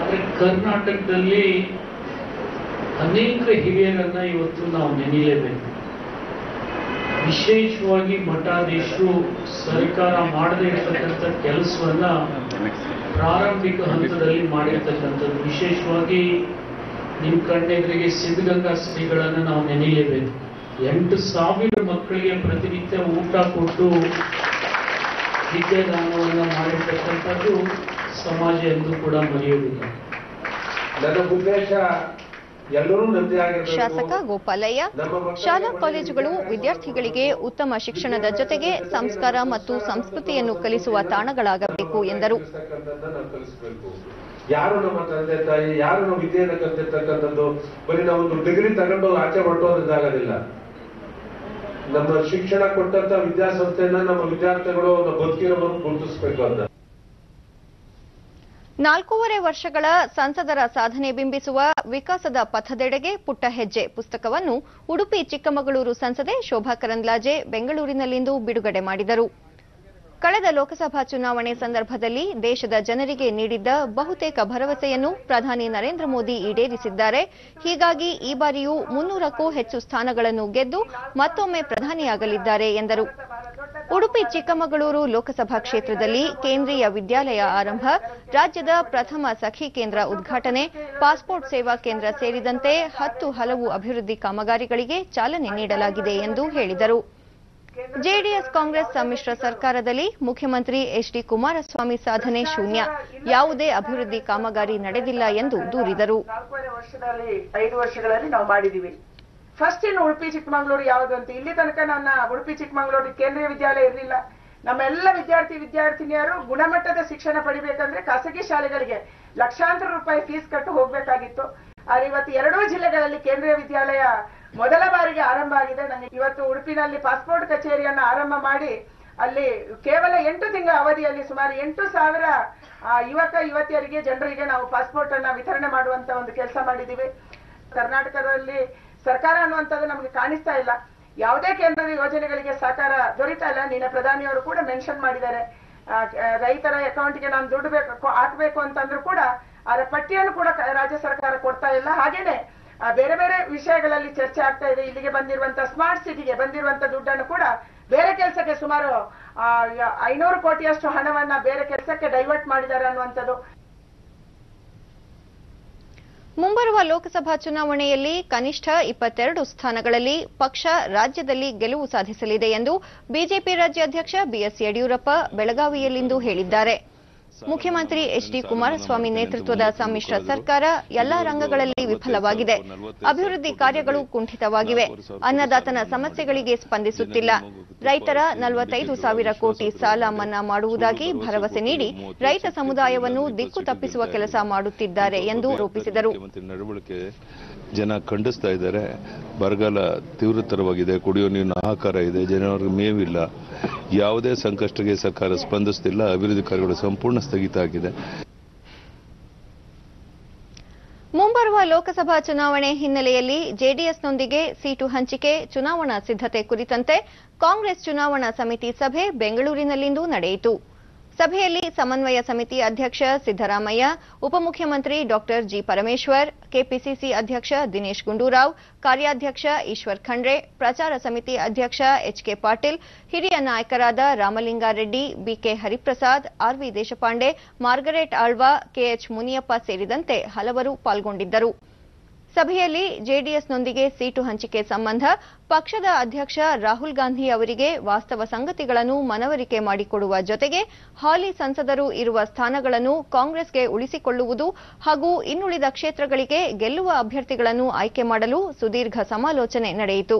ಆದರೆ ಕರ್ನಾಟಕದಲ್ಲಿ ಅನೇಕ ಹಿರಿಯರನ್ನ ಇವತ್ತು ನಾವು ನೆನೆಯಲೇಬೇಕು. ವಿಶೇಷವಾಗಿ ಮಠಾಧೀಶರು ಸರ್ಕಾರ ಮಾಡದೇ ಇರತಕ್ಕಂಥ ಕೆಲಸವನ್ನ ಪ್ರಾರಂಭಿಕ ಹಂತದಲ್ಲಿ ಮಾಡಿರ್ತಕ್ಕಂಥದ್ದು. ವಿಶೇಷವಾಗಿ ನಿಮ್ಮ ಕಣ್ಣೆದುರಿಗೆ ಸಿದ್ಧಗಂಗಾ ಶ್ರೀಗಳನ್ನ ನಾವು ನೆನೆಯಲೇಬೇಕು. 8,000 ಮಕ್ಕಳಿಗೆ ಪ್ರತಿನಿತ್ಯ ಊಟ ಕೊಟ್ಟು ವಿದ್ಯಾದಾನವನ್ನ ಮಾಡಿರ್ತಕ್ಕಂಥದ್ದು ಸಮಾಜ ಎಂದು ಕೂಡ ಮರೆಯುವುದಿಲ್ಲ. ನನ್ನ ಉದ್ದೇಶ ಎಲ್ಲರೂ ನಂದಿಯಾಗಿರಬೇಕು. ಶಾಸಕ ಗೋಪಾಲಯ್ಯ, ಶಾಲಾ ಕಾಲೇಜುಗಳು ವಿದ್ಯಾರ್ಥಿಗಳಿಗೆ ಉತ್ತಮ ಶಿಕ್ಷಣದ ಜೊತೆಗೆ ಸಂಸ್ಕಾರ ಮತ್ತು ಸಂಸ್ಕೃತಿಯನ್ನು ಕಲಿಸುವ ತಾಣಗಳಾಗಬೇಕು ಎಂದರು. ಯಾರು ನಮ್ಮ ತಂದೆ ತಾಯಿ, ಯಾರು ನಾವು ವಿದ್ಯೆಯನ್ನು ಕಲಿತಿರ್ತಕ್ಕಂಥದ್ದು ಬರೀ ನಾವೊಂದು ಡಿಗ್ರಿ ತಗೊಂಡು ಆಚೆ ಹೊರಟೋದಾಗೋದಿಲ್ಲ. ನಮ್ಮ ಶಿಕ್ಷಣ ಕೊಟ್ಟಂತ ವಿದ್ಯಾಸಂಸ್ಥೆಯನ್ನ ನಮ್ಮ ವಿದ್ಯಾರ್ಥಿಗಳು ನಮ್ಮ ಬದುಕಿರೋದನ್ನು ಗುರುತಿಸಬೇಕು ಅಂತ. 4.5 ವರ್ಷಗಳ ಸಂಸದರ ಸಾಧನೆ ಬಿಂಬಿಸುವ ವಿಕಾಸದ ಪಥದೆಡೆಗೆ ಪುಟ್ಟ ಹೆಜ್ಜೆ ಪುಸ್ತಕವನ್ನು ಉಡುಪಿ ಚಿಕ್ಕಮಗಳೂರು ಸಂಸದೆ ಶೋಭಾ ಕರಂದ್ಲಾಜೆ ಬೆಂಗಳೂರಿನಲ್ಲಿಂದು ಬಿಡುಗಡೆ ಮಾಡಿದರು. ಕಳೆದ ಲೋಕಸಭಾ ಚುನಾವಣೆ ಸಂದರ್ಭದಲ್ಲಿ ದೇಶದ ಜನರಿಗೆ ನೀಡಿದ್ದ ಬಹುತೇಕ ಭರವಸೆಯನ್ನು ಪ್ರಧಾನಿ ನರೇಂದ್ರ ಮೋದಿ ಈಡೇರಿಸಿದ್ದಾರೆ. ಹೀಗಾಗಿ ಈ ಬಾರಿಯೂ 300ಕ್ಕೂ ಹೆಚ್ಚು ಸ್ಥಾನಗಳನ್ನು ಗೆದ್ದು ಮತ್ತೊಮ್ಮೆ ಪ್ರಧಾನಿಯಾಗಲಿದ್ದಾರೆ ಎಂದರು. ಉಡುಪಿ ಚಿಕ್ಕಮಗಳೂರು ಲೋಕಸಭಾ ಕ್ಷೇತ್ರದಲ್ಲಿ ಕೇಂದ್ರೀಯ ವಿದ್ಯಾಲಯ ಆರಂಭ, ರಾಜ್ಯದ ಪ್ರಥಮ ಸಖಿ ಕೇಂದ್ರ ಉದ್ಘಾಟನೆ, ಪಾಸ್ಪೋರ್ಟ್ ಸೇವಾ ಕೇಂದ್ರ ಸೇರಿದಂತೆ 10 ಹಲವು ಅಭಿವೃದ್ಧಿ ಕಾಮಗಾರಿಗಳಿಗೆ ಚಾಲನೆ ನೀಡಲಾಗಿದೆ ಎಂದು ಹೇಳಿದರು. ಜೆಡಿಎಸ್ ಕಾಂಗ್ರೆಸ್ ಸಮ್ಮಿಶ್ರ ಸರ್ಕಾರದಲ್ಲಿ ಮುಖ್ಯಮಂತ್ರಿ ಎಚ್.ಡಿ. ಕುಮಾರಸ್ವಾಮಿ ಸಾಧನೆ ಶೂನ್ಯ, ಯಾವುದೇ ಅಭಿವೃದ್ಧಿ ಕಾಮಗಾರಿ ನಡೆದಿಲ್ಲ ಎಂದು ದೂರಿದರು. 5 ವರ್ಷಗಳಲ್ಲಿ ನಾವು ಮಾಡಿದೀವಿ. ಫಸ್ಟ್ ಇನ್ ಉಡುಪಿ ಚಿಕ್ಕಮಗಳೂರು ಯಾವುದು ಅಂತ, ಇಲ್ಲಿ ತನಕ ನನ್ನ ಉಡುಪಿ ಚಿಕ್ಕಮಗಳೂರು ಕೇಂದ್ರೀಯ ವಿದ್ಯಾಲಯ ಇರಲಿಲ್ಲ. ನಮ್ಮೆಲ್ಲ ವಿದ್ಯಾರ್ಥಿನಿಯರು ಗುಣಮಟ್ಟದ ಶಿಕ್ಷಣ ಪಡಿಬೇಕಂದ್ರೆ ಖಾಸಗಿ ಶಾಲೆಗಳಿಗೆ ಲಕ್ಷಾಂತರ ರೂಪಾಯಿ ಫೀಸ್ ಕಟ್ಟು ಹೋಗ್ಬೇಕಾಗಿತ್ತು. ಆದ್ರೆ ಇವತ್ತು 2 ಜಿಲ್ಲೆಗಳಲ್ಲಿ ಕೇಂದ್ರೀಯ ವಿದ್ಯಾಲಯ ಮೊದಲ ಬಾರಿಗೆ ಆರಂಭ ಆಗಿದೆ. ನನಗೆ ಇವತ್ತು ಉಡುಪಿನಲ್ಲಿ ಪಾಸ್ಪೋರ್ಟ್ ಕಚೇರಿಯನ್ನ ಆರಂಭ ಮಾಡಿ ಅಲ್ಲಿ ಕೇವಲ 8 ತಿಂಗಳ ಅವಧಿಯಲ್ಲಿ ಸುಮಾರು 8,000 ಯುವಕ ಯುವತಿಯರಿಗೆ ಜನರಿಗೆ ನಾವು ಪಾಸ್ಪೋರ್ಟ್ ಅನ್ನ ವಿತರಣೆ ಮಾಡುವಂತ ಒಂದು ಕೆಲಸ ಮಾಡಿದೀವಿ. ಕರ್ನಾಟಕದಲ್ಲಿ ಸರ್ಕಾರ ಅನ್ನುವಂಥದ್ದು ನಮಗೆ ಕಾಣಿಸ್ತಾ ಇಲ್ಲ. ಯಾವುದೇ ಕೇಂದ್ರದ ಯೋಜನೆಗಳಿಗೆ ಸಹಕಾರ ದೊರೀತಾ ಇಲ್ಲ. ನಿನ್ನೆ ಪ್ರಧಾನಿಯವರು ಕೂಡ ಮೆನ್ಷನ್ ಮಾಡಿದ್ದಾರೆ, ರೈತರ ಅಕೌಂಟ್ಗೆ ನಾನು ದುಡ್ಡು ಹಾಕಬೇಕು ಅಂತಂದ್ರೂ ಕೂಡ ಅದರ ಪಟ್ಟಿಯನ್ನು ಕೂಡ ರಾಜ್ಯ ಸರ್ಕಾರ ಕೊಡ್ತಾ ಇಲ್ಲ. ಹಾಗೇನೆ ಬೇರೆ ಬೇರೆ ವಿಷಯಗಳಲ್ಲಿ ಚರ್ಚೆ ಆಗ್ತಾ ಇದೆ. ಇಲ್ಲಿಗೆ ಬಂದಿರುವಂತ ಸ್ಮಾರ್ಟ್ ಸಿಟಿಗೆ ಬಂದಿರುವಂತ ದುಡ್ಡನ್ನು ಕೂಡ ಬೇರೆ ಕೆಲಸಕ್ಕೆ ಸುಮಾರು 500 ಕೋಟಿಯಷ್ಟು ಹಣವನ್ನ ಬೇರೆ ಕೆಲಸಕ್ಕೆ ಡೈವರ್ಟ್ ಮಾಡಿದ್ದಾರೆ ಅನ್ನುವಂಥದ್ದು. ಮುಂಬರುವ ಲೋಕಸಭಾ ಚುನಾವಣೆಯಲ್ಲಿ ಕನಿಷ್ಠ 22 ಸ್ಥಾನಗಳಲ್ಲಿ ಪಕ್ಷ ರಾಜ್ಯದಲ್ಲಿ ಗೆಲುವು ಸಾಧಿಸಲಿದೆ ಎಂದು ಬಿಜೆಪಿ ರಾಜ್ಯಾಧ್ಯಕ್ಷ ಬಿಎಸ್ ಯಡಿಯೂರಪ್ಪ ಬೆಳಗಾವಿಯಲ್ಲಿಂದು ಹೇಳಿದ್ದಾರೆ. ಮುಖ್ಯಮಂತ್ರಿ ಎಚ್ಡಿ ಕುಮಾರಸ್ವಾಮಿ ನೇತೃತ್ವದ ಸಮ್ಮಿಶ್ರ ಸರ್ಕಾರ ಎಲ್ಲಾ ರಂಗಗಳಲ್ಲಿ ವಿಫಲವಾಗಿದೆ. ಅಭಿವೃದ್ಧಿ ಕಾರ್ಯಗಳು ಕುಂಠಿತವಾಗಿವೆ. ಅನ್ನದಾತನ ಸಮಸ್ಯೆಗಳಿಗೆ ಸ್ಪಂದಿಸುತ್ತಿಲ್ಲ. ರೈತರ 45,000 ಕೋಟಿ ಸಾಲ ಮನ್ನಾ ಮಾಡುವುದಾಗಿ ಭರವಸೆ ನೀಡಿ ರೈತ ಸಮುದಾಯವನ್ನು ದಿಕ್ಕು ತಪ್ಪಿಸುವ ಕೆಲಸ ಮಾಡುತ್ತಿದ್ದಾರೆ ಎಂದು ಆರೋಪಿಸಿದರು. ಜನ ಖಂಡಿಸ್ತಾ ಇದ್ದಾರೆ. ಬರಗಾಲ ತೀವ್ರತರವಾಗಿದೆ, ಕುಡಿಯುವ ನೀರಿನ ಹಾಹಾಕಾರ ಇದೆ, ಜನರಿಗೆ ಮೇವಿಲ್ಲ, ಯಾವುದೇ ಸಂಕಷ್ಟಕ್ಕೆ ಸರ್ಕಾರ ಸ್ಪಂದಿಸುತ್ತಿಲ್ಲ, ಅಭಿವೃದ್ಧಿ ಕಾರ್ಯಗಳು ಸಂಪೂರ್ಣ ಸ್ಥಗಿತ ಆಗಿದೆ. ಮುಂಬರುವ ಲೋಕಸಭಾ ಚುನಾವಣೆ ಹಿನ್ನೆಲೆಯಲ್ಲಿ ಜೆಡಿಎಸ್ನೊಂದಿಗೆ ಸೀಟು ಹಂಚಿಕೆ, ಚುನಾವಣಾ ಸಿದ್ಧತೆ ಕುರಿತಂತೆ ಕಾಂಗ್ರೆಸ್ ಚುನಾವಣಾ ಸಮಿತಿ ಸಭೆ ಬೆಂಗಳೂರಿನಲ್ಲಿಂದು ನಡೆಯಿತು. ಸಭೆಯಲ್ಲಿ ಸಮನ್ವಯ ಸಮಿತಿ ಅಧ್ಯಕ್ಷ ಸಿದ್ದರಾಮಯ್ಯ, ಉಪಮುಖ್ಯಮಂತ್ರಿ ಡಾ ಜಿ ಪರಮೇಶ್ವರ್, ಕೆಪಿಸಿಸಿ ಅಧ್ಯಕ್ಷ ದಿನೇಶ್ ಗುಂಡೂರಾವ್, ಕಾರ್ಯಾಧ್ಯಕ್ಷ ಈಶ್ವರ್ ಖಂಡ್ರೆ, ಪ್ರಚಾರ ಸಮಿತಿ ಅಧ್ಯಕ್ಷ ಎಚ್ಕೆ ಪಾಟೀಲ್, ಹಿರಿಯ ನಾಯಕರಾದ Ramalinga Reddy, BK Hariprasad, RV Deshpande, Margaret Alva, KH Muniyappa ಸೇರಿದಂತೆ ಹಲವರು ಪಾಲ್ಗೊಂಡಿದ್ದರು. ಸಭೆಯಲ್ಲಿ ಜೆಡಿಎಸ್ನೊಂದಿಗೆ ಸೀಟು ಹಂಚಿಕೆ ಸಂಬಂಧ ಪಕ್ಷದ ಅಧ್ಯಕ್ಷ ರಾಹುಲ್ ಗಾಂಧಿ ಅವರಿಗೆ ವಾಸ್ತವ ಸಂಗತಿಗಳನ್ನು ಮನವರಿಕೆ ಮಾಡಿಕೊಡುವ ಜೊತೆಗೆ ಹಾಲಿ ಸಂಸದರು ಇರುವ ಸ್ಥಾನಗಳನ್ನು ಕಾಂಗ್ರೆಸ್ಗೆ ಉಳಿಸಿಕೊಳ್ಳುವುದು ಹಾಗೂ ಇನ್ನುಳಿದ ಕ್ಷೇತ್ರಗಳಿಗೆ ಗೆಲ್ಲುವ ಅಭ್ಯರ್ಥಿಗಳನ್ನು ಆಯ್ಕೆ ಮಾಡಲು ಸುದೀರ್ಘ ಸಮಾಲೋಚನೆ ನಡೆಯಿತು.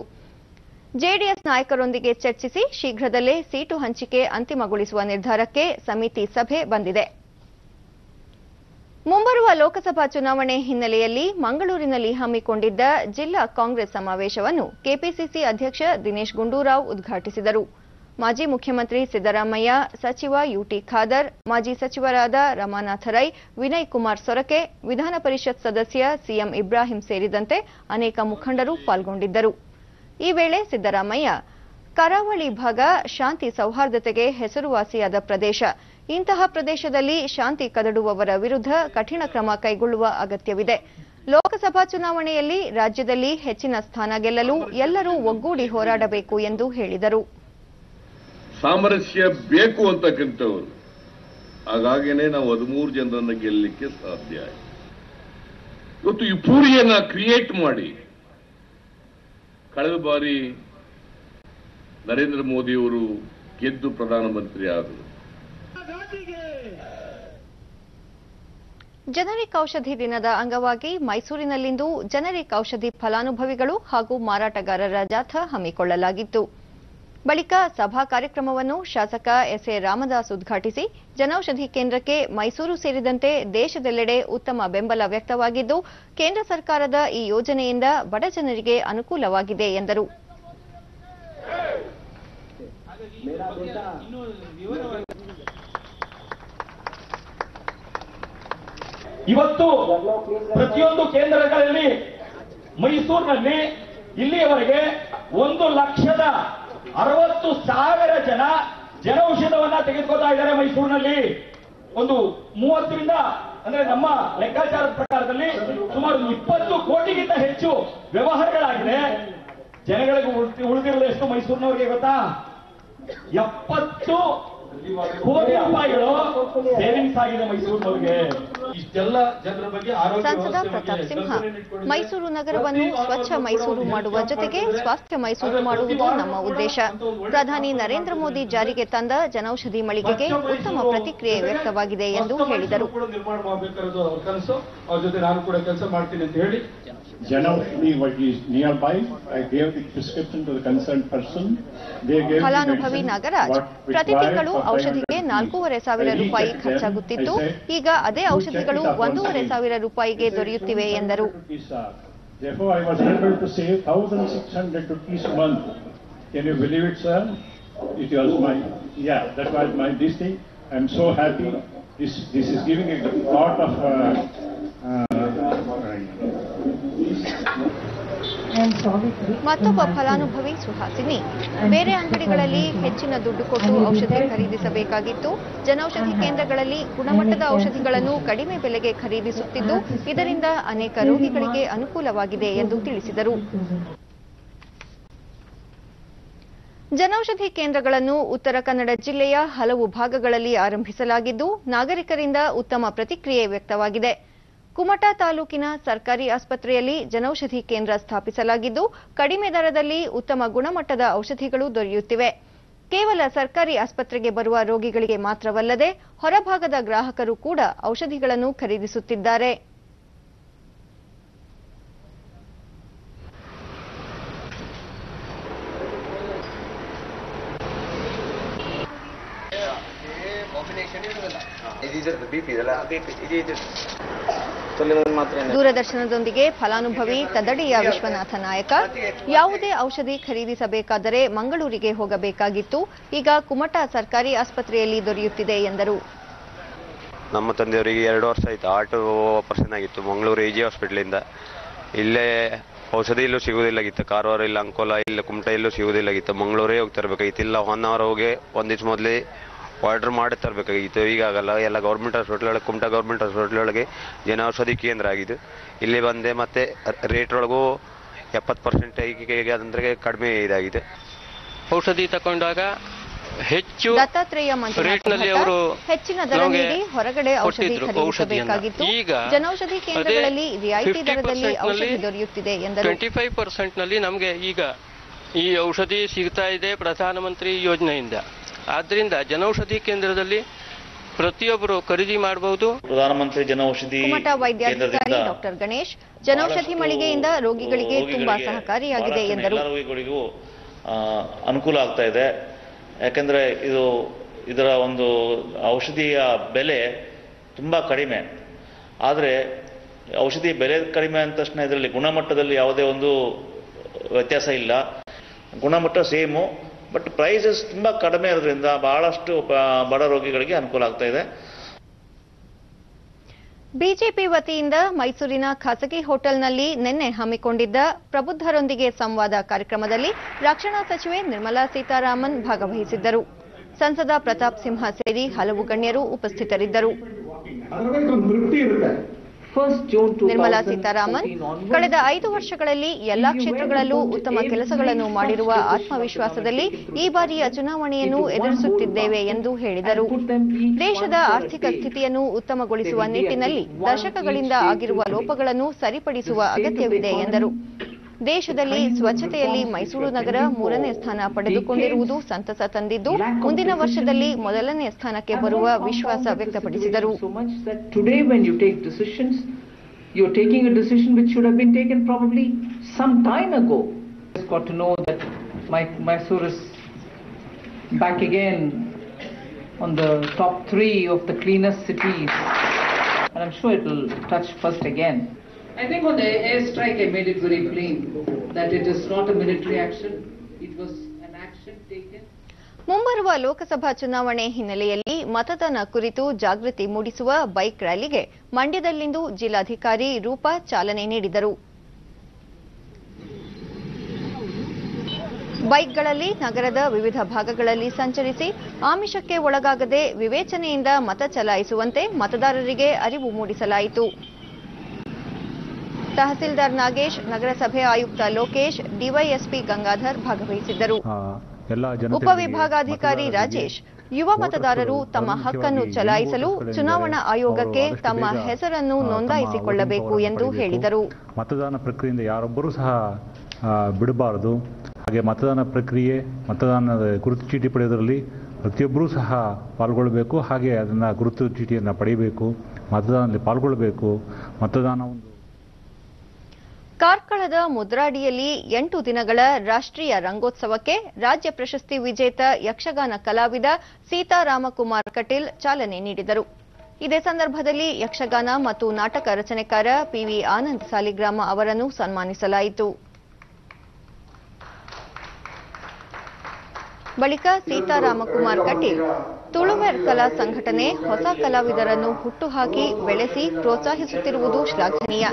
ಜೆಡಿಎಸ್ ನಾಯಕರೊಂದಿಗೆ ಚರ್ಚಿಸಿ ಶೀಘ್ರದಲ್ಲೇ ಸೀಟು ಹಂಚಿಕೆ ಅಂತಿಮಗೊಳಿಸುವ ನಿರ್ಧಾರಕ್ಕೆ ಸಮಿತಿ ಸಭೆ ಬಂದಿದೆ. ಮುಂಬರುವ ಲೋಕಸಭಾ ಚುನಾವಣೆ ಹಿನ್ನೆಲೆಯಲ್ಲಿ ಮಂಗಳೂರಿನಲ್ಲಿ ಹಮ್ಮಿಕೊಂಡಿದ್ದ ಜಿಲ್ಲಾ ಕಾಂಗ್ರೆಸ್ ಸಮಾವೇಶವನ್ನು ಕೆಪಿಸಿಸಿ ಅಧ್ಯಕ್ಷ ದಿನೇಶ್ ಗುಂಡೂರಾವ್ ಉದ್ಘಾಟಿಸಿದರು. ಮಾಜಿ ಮುಖ್ಯಮಂತ್ರಿ ಸಿದ್ದರಾಮಯ್ಯ, ಸಚಿವ ಯುಟಿ ಖಾದರ್, ಮಾಜಿ ಸಚಿವರಾದ ರಮಾನಾಥ ರೈ, ವಿನಯ್ ಕುಮಾರ್ ಸೊರಕೆ, ವಿಧಾನ ಪರಿಷತ್ ಸದಸ್ಯ ಸಿಎಂ ಇಬ್ರಾಹಿಂ ಸೇರಿದಂತೆ ಅನೇಕ ಮುಖಂಡರು ಪಾಲ್ಗೊಂಡಿದ್ದರು. ಈ ವೇಳೆ ಸಿದ್ದರಾಮಯ್ಯ, ಕರಾವಳಿ ಭಾಗ ಶಾಂತಿ ಸೌಹಾರ್ದತೆಗೆ ಹೆಸರುವಾಸಿಯಾದ ಪ್ರದೇಶ. ಇಂತಹ ಪ್ರದೇಶದಲ್ಲಿ ಶಾಂತಿ ಕದಡುವವರ ವಿರುದ್ಧ ಕಠಿಣ ಕ್ರಮ ಕೈಗೊಳ್ಳುವ ಅಗತ್ಯವಿದೆ. ಲೋಕಸಭಾ ಚುನಾವಣೆಯಲ್ಲಿ ರಾಜ್ಯದಲ್ಲಿ ಹೆಚ್ಚಿನ ಸ್ಥಾನ ಗೆಲ್ಲಲು ಎಲ್ಲರೂ ಒಗ್ಗೂಡಿ ಹೋರಾಡಬೇಕು ಎಂದು ಹೇಳಿದರು. ಸಾಮರಸ್ಯ ಬೇಕು ಅಂತಕ್ಕಂಥವರು, ಹಾಗಾಗಿನೇ ನಾವು 13 ಜನರನ್ನು ಗೆಲ್ಲಲಿಕ್ಕೆ ಸಾಧ್ಯ. ಇವತ್ತು ಈ ಪೂರಿಯನ್ನ ಕ್ರಿಯೇಟ್ ಮಾಡಿ ಕಳೆದ ಬಾರಿ ನರೇಂದ್ರ ಮೋದಿಯವರು ಗೆದ್ದು ಪ್ರಧಾನಮಂತ್ರಿ ಆದರು. ಜನರಿಕ್ ಔಷಧಿ ದಿನದ ಅಂಗವಾಗಿ ಮೈಸೂರಿನಲ್ಲಿಂದು ಜನರಿಕ್ ಔಷಧಿ ಫಲಾನುಭವಿಗಳು ಹಾಗೂ ಮಾರಾಟಗಾರರ ಜಾಥಾ ಹಮ್ಮಿಕೊಳ್ಳಲಾಗಿತ್ತು. ಬಳಿಕ ಸಭಾ ಕಾರ್ಯಕ್ರಮವನ್ನು ಶಾಸಕ ಎಸ್ಎ ರಾಮದಾಸ್ ಉದ್ಘಾಟಿಸಿ ಜನೌಷಧಿ ಕೇಂದ್ರಕ್ಕೆ ಮೈಸೂರು ಸೇರಿದಂತೆ ದೇಶದೆಲ್ಲೆಡೆ ಉತ್ತಮ ಬೆಂಬಲ ವ್ಯಕ್ತವಾಗಿದ್ದು, ಕೇಂದ್ರ ಸರ್ಕಾರದ ಈ ಯೋಜನೆಯಿಂದ ಬಡ ಜನರಿಗೆ ಅನುಕೂಲವಾಗಿದೆ ಎಂದರು. ಇವತ್ತು ಪ್ರತಿಯೊಂದು ಕೇಂದ್ರಗಳಲ್ಲಿ ಮೈಸೂರಿನಲ್ಲಿ ಇಲ್ಲಿಯವರೆಗೆ 1,60,000 ಜನ ಜನೌಷಧವನ್ನ ತೆಗೆದುಕೊಳ್ತಾ ಇದ್ದಾರೆ. ಮೈಸೂರಿನಲ್ಲಿ ಒಂದು 30ರಿಂದ ಅಂದ್ರೆ ನಮ್ಮ ಲೆಕ್ಕಾಚಾರದ ಪ್ರಕಾರದಲ್ಲಿ ಸುಮಾರು 20 ಕೋಟಿಗಿಂತ ಹೆಚ್ಚು ವ್ಯವಹಾರಗಳಾಗಿದೆ. ಜನಗಳಿಗೆ ಉಳಿದಿರಲು ಎಷ್ಟು ಮೈಸೂರಿನವರಿಗೆ ಗೊತ್ತಾ? 70 ಕೋಟಿ ರೂಪಾಯಿಗಳು ಸೇವಿಂಗ್ಸ್ ಆಗಿದೆ ಮೈಸೂರಿನವರಿಗೆ. ಇಷ್ಟೆಲ್ಲ ಜನರ ಬಗ್ಗೆ ಸಂಸದ ಪ್ರತಾಪ್ ಸಿಂಹ, ಮೈಸೂರು ನಗರವನ್ನು ಸ್ವಚ್ಛ ಮೈಸೂರು ಮಾಡುವ ಜೊತೆಗೆ ಸ್ವಾಸ್ಥ್ಯ ಮೈಸೂರು ಮಾಡುವುದು ನಮ್ಮ ಉದ್ದೇಶ. ಪ್ರಧಾನಿ ನರೇಂದ್ರ ಮೋದಿ ಜಾರಿಗೆ ತಂದ ಜನೌಷಧಿ ಮಳಿಗೆಗೆ ಉತ್ತಮ ಪ್ರತಿಕ್ರಿಯೆ ವ್ಯಕ್ತವಾಗಿದೆ ಎಂದು ಹೇಳಿದರು. ನಿರ್ಮಾಣ ಮಾಡಬೇಕಾದ ಅವ್ರ ಕನಸು, ಅವ್ರ ಜೊತೆ ನಾನು ಕೂಡ ಕೆಲಸ ಮಾಡ್ತೀನಿ ಅಂತ ಹೇಳಿ ಫಲಾನುಭವಿ ನಾಗರಾಜ್, ಪ್ರತಿ ತಿಂಗಳು ಔಷಧಿಗೆ 4,500 ರೂಪಾಯಿ ಖರ್ಚಾಗುತ್ತಿದ್ದು, ಈಗ ಅದೇ ಔಷಧಿಗಳು 1,500 ರೂಪಾಯಿಗೆ ದೊರೆಯುತ್ತಿವೆ ಎಂದರು. ಮತ್ತೊಬ್ಬ ಫಲಾನುಭವಿ ಸುಹಾಸಿನಿ, ಬೇರೆ ಅಂಗಡಿಗಳಲ್ಲಿ ಹೆಚ್ಚಿನ ದುಡ್ಡು ಕೊಟ್ಟು ಔಷಧಿ ಖರೀದಿಸಬೇಕಾಗಿತ್ತು. ಜನೌಷಧಿ ಕೇಂದ್ರಗಳಲ್ಲಿ ಗುಣಮಟ್ಟದ ಔಷಧಿಗಳನ್ನು ಕಡಿಮೆ ಬೆಲೆಗೆ ಖರೀದಿಸುತ್ತಿದ್ದು, ಇದರಿಂದ ಅನೇಕ ರೋಗಿಗಳಿಗೆ ಅನುಕೂಲವಾಗಿದೆ ಎಂದು ತಿಳಿಸಿದರು. ಜನೌಷಧಿ ಕೇಂದ್ರಗಳನ್ನು ಉತ್ತರ ಕನ್ನಡ ಜಿಲ್ಲೆಯ ಹಲವು ಭಾಗಗಳಲ್ಲಿ ಆರಂಭಿಸಲಾಗಿದ್ದು ನಾಗರಿಕರಿಂದ ಉತ್ತಮ ಪ್ರತಿಕ್ರಿಯೆ ವ್ಯಕ್ತವಾಗಿದೆ. ಕುಮಟಾ ತಾಲೂಕಿನ ಸರ್ಕಾರಿ ಆಸ್ಪತ್ರೆಯಲ್ಲಿ ಜನೌಷಧಿ ಕೇಂದ್ರ ಸ್ಥಾಪಿಸಲಾಗಿದ್ದು ಕಡಿಮೆ ದರದಲ್ಲಿ ಉತ್ತಮ ಗುಣಮಟ್ಟದ ಔಷಧಿಗಳು ದೊರೆಯುತ್ತಿವೆ. ಕೇವಲ ಸರ್ಕಾರಿ ಆಸ್ಪತ್ರೆಗೆ ಬರುವ ರೋಗಿಗಳಿಗೆ ಮಾತ್ರವಲ್ಲದೆ ಹೊರಭಾಗದ ಗ್ರಾಹಕರು ಕೂಡ ಔಷಧಿಗಳನ್ನು ಖರೀದಿಸುತ್ತಿದ್ದಾರೆ. ದೂರದರ್ಶನದೊಂದಿಗೆ ಫಲಾನುಭವಿ ತದಡಿಯ ವಿಶ್ವನಾಥ ನಾಯಕ, ಯಾವುದೇ ಔಷಧಿ ಖರೀದಿಸಬೇಕಾದರೆ ಮಂಗಳೂರಿಗೆ ಹೋಗಬೇಕಾಗಿತ್ತು, ಈಗ ಕುಮಟಾ ಸರ್ಕಾರಿ ಆಸ್ಪತ್ರೆಯಲ್ಲಿ ದೊರೆಯುತ್ತಿದೆ ಎಂದರು. ನಮ್ಮ ತಂದೆಯವರಿಗೆ 2 ವರ್ಷ ಆಯಿತು, ಹಾರ್ಟ್ ಆಪರೇಷನ್ ಆಗಿತ್ತು. ಮಂಗಳೂರು ಎಜಿ ಹಾಸ್ಪಿಟಲಿಂದ ಇಲ್ಲೇ ಔಷಧಿ ಎಲ್ಲೂ ಸಿಗುವುದಿಲ್ಲಾಗಿತ್ತು. ಕಾರವಾರ ಇಲ್ಲ, ಅಂಕೋಲ ಇಲ್ಲ, ಕುಮಟಾ ಎಲ್ಲೂ ಸಿಗುವುದಿಲ್ಲಾಗಿತ್ತು. ಮಂಗಳೂರೇ ಹೋಗಿ ತರಬೇಕಾಗಿತ್ತು. ಇಲ್ಲ 1 ಅವರ್ ಹೋಗಿ ಒಂದಿವ್ಸ ಮೊದಲೇ ಆರ್ಡರ್ ಮಾಡಿ ತರಬೇಕಾಗಿತ್ತು. ಈಗಾಗಲ್ಲ, ಎಲ್ಲ ಗೌರ್ಮೆಂಟ್ ಹಾಸ್ಪಿಟಲ್ ಒಳಗೆ, ಕುಮಟಾ ಗೌರ್ಮೆಂಟ್ ಹಾಸ್ಪಿಟಲ್ ಒಳಗೆ ಜನೌಷಧಿ ಕೇಂದ್ರ ಆಗಿದ್ದು. ಇಲ್ಲಿ ಬಂದೆ ಮತ್ತೆ ರೇಟ್ ಒಳಗೂ 70% ಅಂದ್ರೆ ಕಡಿಮೆ ಇದಾಗಿದೆ. ಔಷಧಿ ತಗೊಂಡಾಗ ಹೆಚ್ಚು ದತ್ತಾತ್ರೇಯ ಮಂಜುನಾಥ್ ಅವರು ಹೆಚ್ಚಿನ ದರ ನೀಡಿ ಹೊರಗಡೆ ಔಷಧಿ ಖರೀದಿಸಬೇಕಾಗಿತ್ತು. ಜನೌಷಧಿ ಕೇಂದ್ರಗಳಲ್ಲಿ ರಿಯಾಯಿತಿ ದರದಲ್ಲಿ ಔಷಧಿ ದೊರೆಯುತ್ತಿದೆ ಎಂದರು. 25% ನಲ್ಲಿ ನಮಗೆ ಈಗ ಈ ಔಷಧಿ ಸಿಗ್ತಾ ಇದೆ ಪ್ರಧಾನಮಂತ್ರಿ ಯೋಜನೆಯಿಂದ. ಆದ್ದರಿಂದ ಜನೌಷಧಿ ಕೇಂದ್ರದಲ್ಲಿ ಪ್ರತಿಯೊಬ್ಬರು ಖರೀದಿ ಮಾಡಬಹುದು. ಪ್ರಧಾನಮಂತ್ರಿ ಜನೌಷಧಿ ಕುಮಟಾ ವೈದ್ಯಾಧಿಕಾರಿ ಡಾಕ್ಟರ್ ಗಣೇಶ್, ಜನೌಷಧಿ ಮಳಿಗೆಯಿಂದ ರೋಗಿಗಳಿಗೆ ತುಂಬಾ ಸಹಕಾರಿಯಾಗಿದೆ ಎಂದರು. ರೋಗಿಗಳಿಗೂ ಅನುಕೂಲ ಆಗ್ತಾ ಇದೆ. ಯಾಕಂದ್ರೆ ಇದರ ಒಂದು ಔಷಧಿಯ ಬೆಲೆ ತುಂಬಾ ಕಡಿಮೆ. ಆದರೆ ಔಷಧಿ ಬೆಲೆ ಕಡಿಮೆ ಅಂದ ತಕ್ಷಣ ಇದರಲ್ಲಿ ಗುಣಮಟ್ಟದಲ್ಲಿ ಯಾವುದೇ ಒಂದು ವ್ಯತ್ಯಾಸ ಇಲ್ಲ. ಗುಣಮಟ್ಟ ಸೇಮು, ಬಟ್ ಪ್ರೈಸಸ್ ತುಂಬಾ ಕಡಿಮೆ ಇರೋದ್ರಿಂದ ಬಹಳಷ್ಟು ಬಡ ರೋಗಿಗಳಿಗೆ ಅನುಕೂಲ ಆಗ್ತಾ ಇದೆ. ಬಿಜೆಪಿ ವತಿಯಿಂದ ಮೈಸೂರಿನ ಖಾಸಗಿ ಹೋಟೆಲ್ನಲ್ಲಿ ನಿನ್ನೆ ಹಮ್ಮಿಕೊಂಡಿದ್ದ ಪ್ರಬುದ್ಧರೊಂದಿಗೆ ಸಂವಾದ ಕಾರ್ಯಕ್ರಮದಲ್ಲಿ ರಕ್ಷಣಾ ಸಚಿವೆ ನಿರ್ಮಲಾ ಸೀತಾರಾಮನ್ ಭಾಗವಹಿಸಿದ್ದರು. ಸಂಸದ ಪ್ರತಾಪ್ ಸಿಂಹ ಸೇರಿ ಹಲವು ಗಣ್ಯರು ಉಪಸ್ಥಿತರಿದ್ದರು. ನಿರ್ಮಲಾ ಸೀತಾರಾಮನ್ ಕಳೆದ 5 ವರ್ಷಗಳಲ್ಲಿ ಎಲ್ಲಾ ಕ್ಷೇತ್ರಗಳಲ್ಲೂ ಉತ್ತಮ ಕೆಲಸಗಳನ್ನು ಮಾಡಿರುವ ಆತ್ಮವಿಶ್ವಾಸದಲ್ಲಿ ಈ ಬಾರಿಯ ಚುನಾವಣೆಯನ್ನು ಎದುರಿಸುತ್ತಿದ್ದೇವೆ ಎಂದು ಹೇಳಿದರು. ದೇಶದ ಆರ್ಥಿಕ ಸ್ಥಿತಿಯನ್ನು ಉತ್ತಮಗೊಳಿಸುವ ನಿಟ್ಟಿನಲ್ಲಿ ದಶಕಗಳಿಂದ ಆಗಿರುವ ಲೋಪಗಳನ್ನು ಸರಿಪಡಿಸುವ ಅಗತ್ಯವಿದೆ ಎಂದರು. ದೇಶದಲ್ಲಿ ಸ್ವಚ್ಛತೆಯಲ್ಲಿ ಮೈಸೂರು ನಗರ 3ನೇ ಸ್ಥಾನ ಪಡೆದುಕೊಂಡಿರುವುದು ಸಂತಸ ತಂದಿದ್ದು ಮುಂದಿನ ವರ್ಷದಲ್ಲಿ ಮೊದಲನೇ ಸ್ಥಾನಕ್ಕೆ ಬರುವ ವಿಶ್ವಾಸ ವ್ಯಕ್ತಪಡಿಸಿದರು. You are taking a decision which should have been taken probably some time ago. Just got to know that Mysore is back again on the top 3 of the cleanest cities, and I'm sure it will touch first again. I think on the airstrike I made it very plain that it is not a military action, it was an action taken. ಮುಂಬರುವ ಲೋಕಸಭಾ ಚುನಾವಣೆ ಹಿನ್ನೆಲೆಯಲ್ಲಿ ಮತದಾನ ಕುರಿತು ಜಾಗೃತಿ ಮೂಡಿಸುವ bike ರ್ಯಾಲಿಗೆ ಮಂಡ್ಯದಲ್ಲಿಂದು ಜಿಲ್ಲಾಧಿಕಾರಿ ರೂಪಾ ಚಾಲನೆ ನೀಡಿದರು. ಬೈಕ್ಗಳಲ್ಲಿ ನಗರದ ವಿವಿಧ ಭಾಗಗಳಲ್ಲಿ ಸಂಚರಿಸಿ ಆಮಿಷಕ್ಕೆ ಒಳಗಾಗದೆ ವಿವೇಚನೆಯಿಂದ ಮತ ಚಲಾಯಿಸುವಂತೆ ಮತದಾರರಿಗೆ ಅರಿವು ಮೂಡಿಸಲಾಯಿತು. ತಹಸೀಲ್ದಾರ್ ನಾಗೇಶ್, ನಗರಸಭೆ ಆಯುಕ್ತ ಲೋಕೇಶ್, ಡಿವೈಎಸ್ಪಿ ಗಂಗಾಧರ್ ಭಾಗವಹಿಸಿದ್ದರು. ಉಪವಿಭಾಗಾಧಿಕಾರಿ ರಾಜೇಶ್, ಯುವ ಮತದಾರರು ತಮ್ಮ ಹಕ್ಕನ್ನು ಚಲಾಯಿಸಲು ಚುನಾವಣಾ ಆಯೋಗಕ್ಕೆ ತಮ್ಮ ಹೆಸರನ್ನು ನೋಂದಾಯಿಸಿಕೊಳ್ಳಬೇಕು ಎಂದು ಹೇಳಿದರು. ಮತದಾನ ಪ್ರಕ್ರಿಯೆಯಿಂದ ಯಾರೊಬ್ಬರೂ ಸಹ ಬಿಡಬಾರದು. ಹಾಗೆ ಮತದಾನ ಪ್ರಕ್ರಿಯೆ, ಮತದಾನದ ಗುರುತು ಚೀಟಿ ಪಡೆಯೋದರಲ್ಲಿ ಪ್ರತಿಯೊಬ್ಬರೂ ಸಹ ಪಾಲ್ಗೊಳ್ಳಬೇಕು. ಹಾಗೆ ಅದನ್ನು ಗುರುತು ಚೀಟಿಯನ್ನು ಪಡೆಯಬೇಕು, ಮತದಾನದಲ್ಲಿ ಪಾಲ್ಗೊಳ್ಳಬೇಕು. ಮತದಾನ ಕಾರ್ಕಳದ ಮುದ್ರಾಡಿಯಲ್ಲಿ 8 ದಿನಗಳ ರಾಷ್ಟ್ರೀಯ ರಂಗೋತ್ಸವಕ್ಕೆ ರಾಜ್ಯ ಪ್ರಶಸ್ತಿ ವಿಜೇತ ಯಕ್ಷಗಾನ ಕಲಾವಿದ ಸೀತಾರಾಮಕುಮಾರ್ ಕಟೀಲ್ ಚಾಲನೆ ನೀಡಿದರು. ಇದೇ ಸಂದರ್ಭದಲ್ಲಿ ಯಕ್ಷಗಾನ ಮತ್ತು ನಾಟಕ ರಚನೆಕಾರ ಪಿವಿ ಆನಂದ್ ಸಾಲಿಗ್ರಾಮ ಅವರನ್ನು ಸನ್ಮಾನಿಸಲಾಯಿತು. ಬಳಿಕ ಸೀತಾರಾಮಕುಮಾರ್ ಕಟೀಲ್, ತುಳುವೆರ್ ಕಲಾ ಸಂಘಟನೆ ಹೊಸ ಕಲಾವಿದರನ್ನು ಹುಟ್ಟುಹಾಕಿ ಬೆಳೆಸಿ ಪ್ರೋತ್ಸಾಹಿಸುತ್ತಿರುವುದು ಶ್ಲಾಘನೀಯ.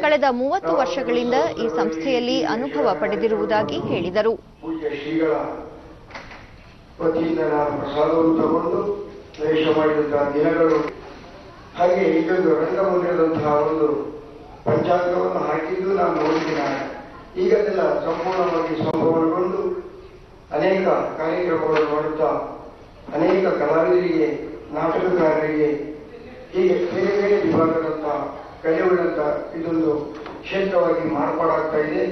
ಕಳೆದ 30 ವರ್ಷಗಳಿಂದ ಈ ಸಂಸ್ಥೆಯಲ್ಲಿ ಅನುಭವ ಪಡೆದಿರುವುದಾಗಿ ಹೇಳಿದರು. ಹಾಗೆ ಇದೊಂದು ರಂಗಮಂದಿರದಂತಹ ಒಂದು ಪಂಚಾಂಗವನ್ನು ಹಾಕಿದ್ದು ನಾನು ನೋಡಿದ್ದೇನೆ. ಈಗದೆಲ್ಲ ಸಂಪೂರ್ಣವಾಗಿ ಸಂಭವನಗೊಂಡು ಅನೇಕ ಅನೇಕ ಕಾರ್ಯಕ್ರಮಗಳನ್ನು ಮಾಡುತ್ತಾ ಅನೇಕ ಕಲಾವಿದರಿಗೆ, ನಾಟಕಕಾರರಿಗೆ, ಹೀಗೆ ಬೇರೆ ಬೇರೆ ವಿಭಾಗದಂತ ಕಲೆಯುಳ್ಳಂತ ಇದೊಂದು ಕ್ಷೇತ್ರವಾಗಿ ಮಾರ್ಪಾಡಾಗ್ತಾ ಇದೆ.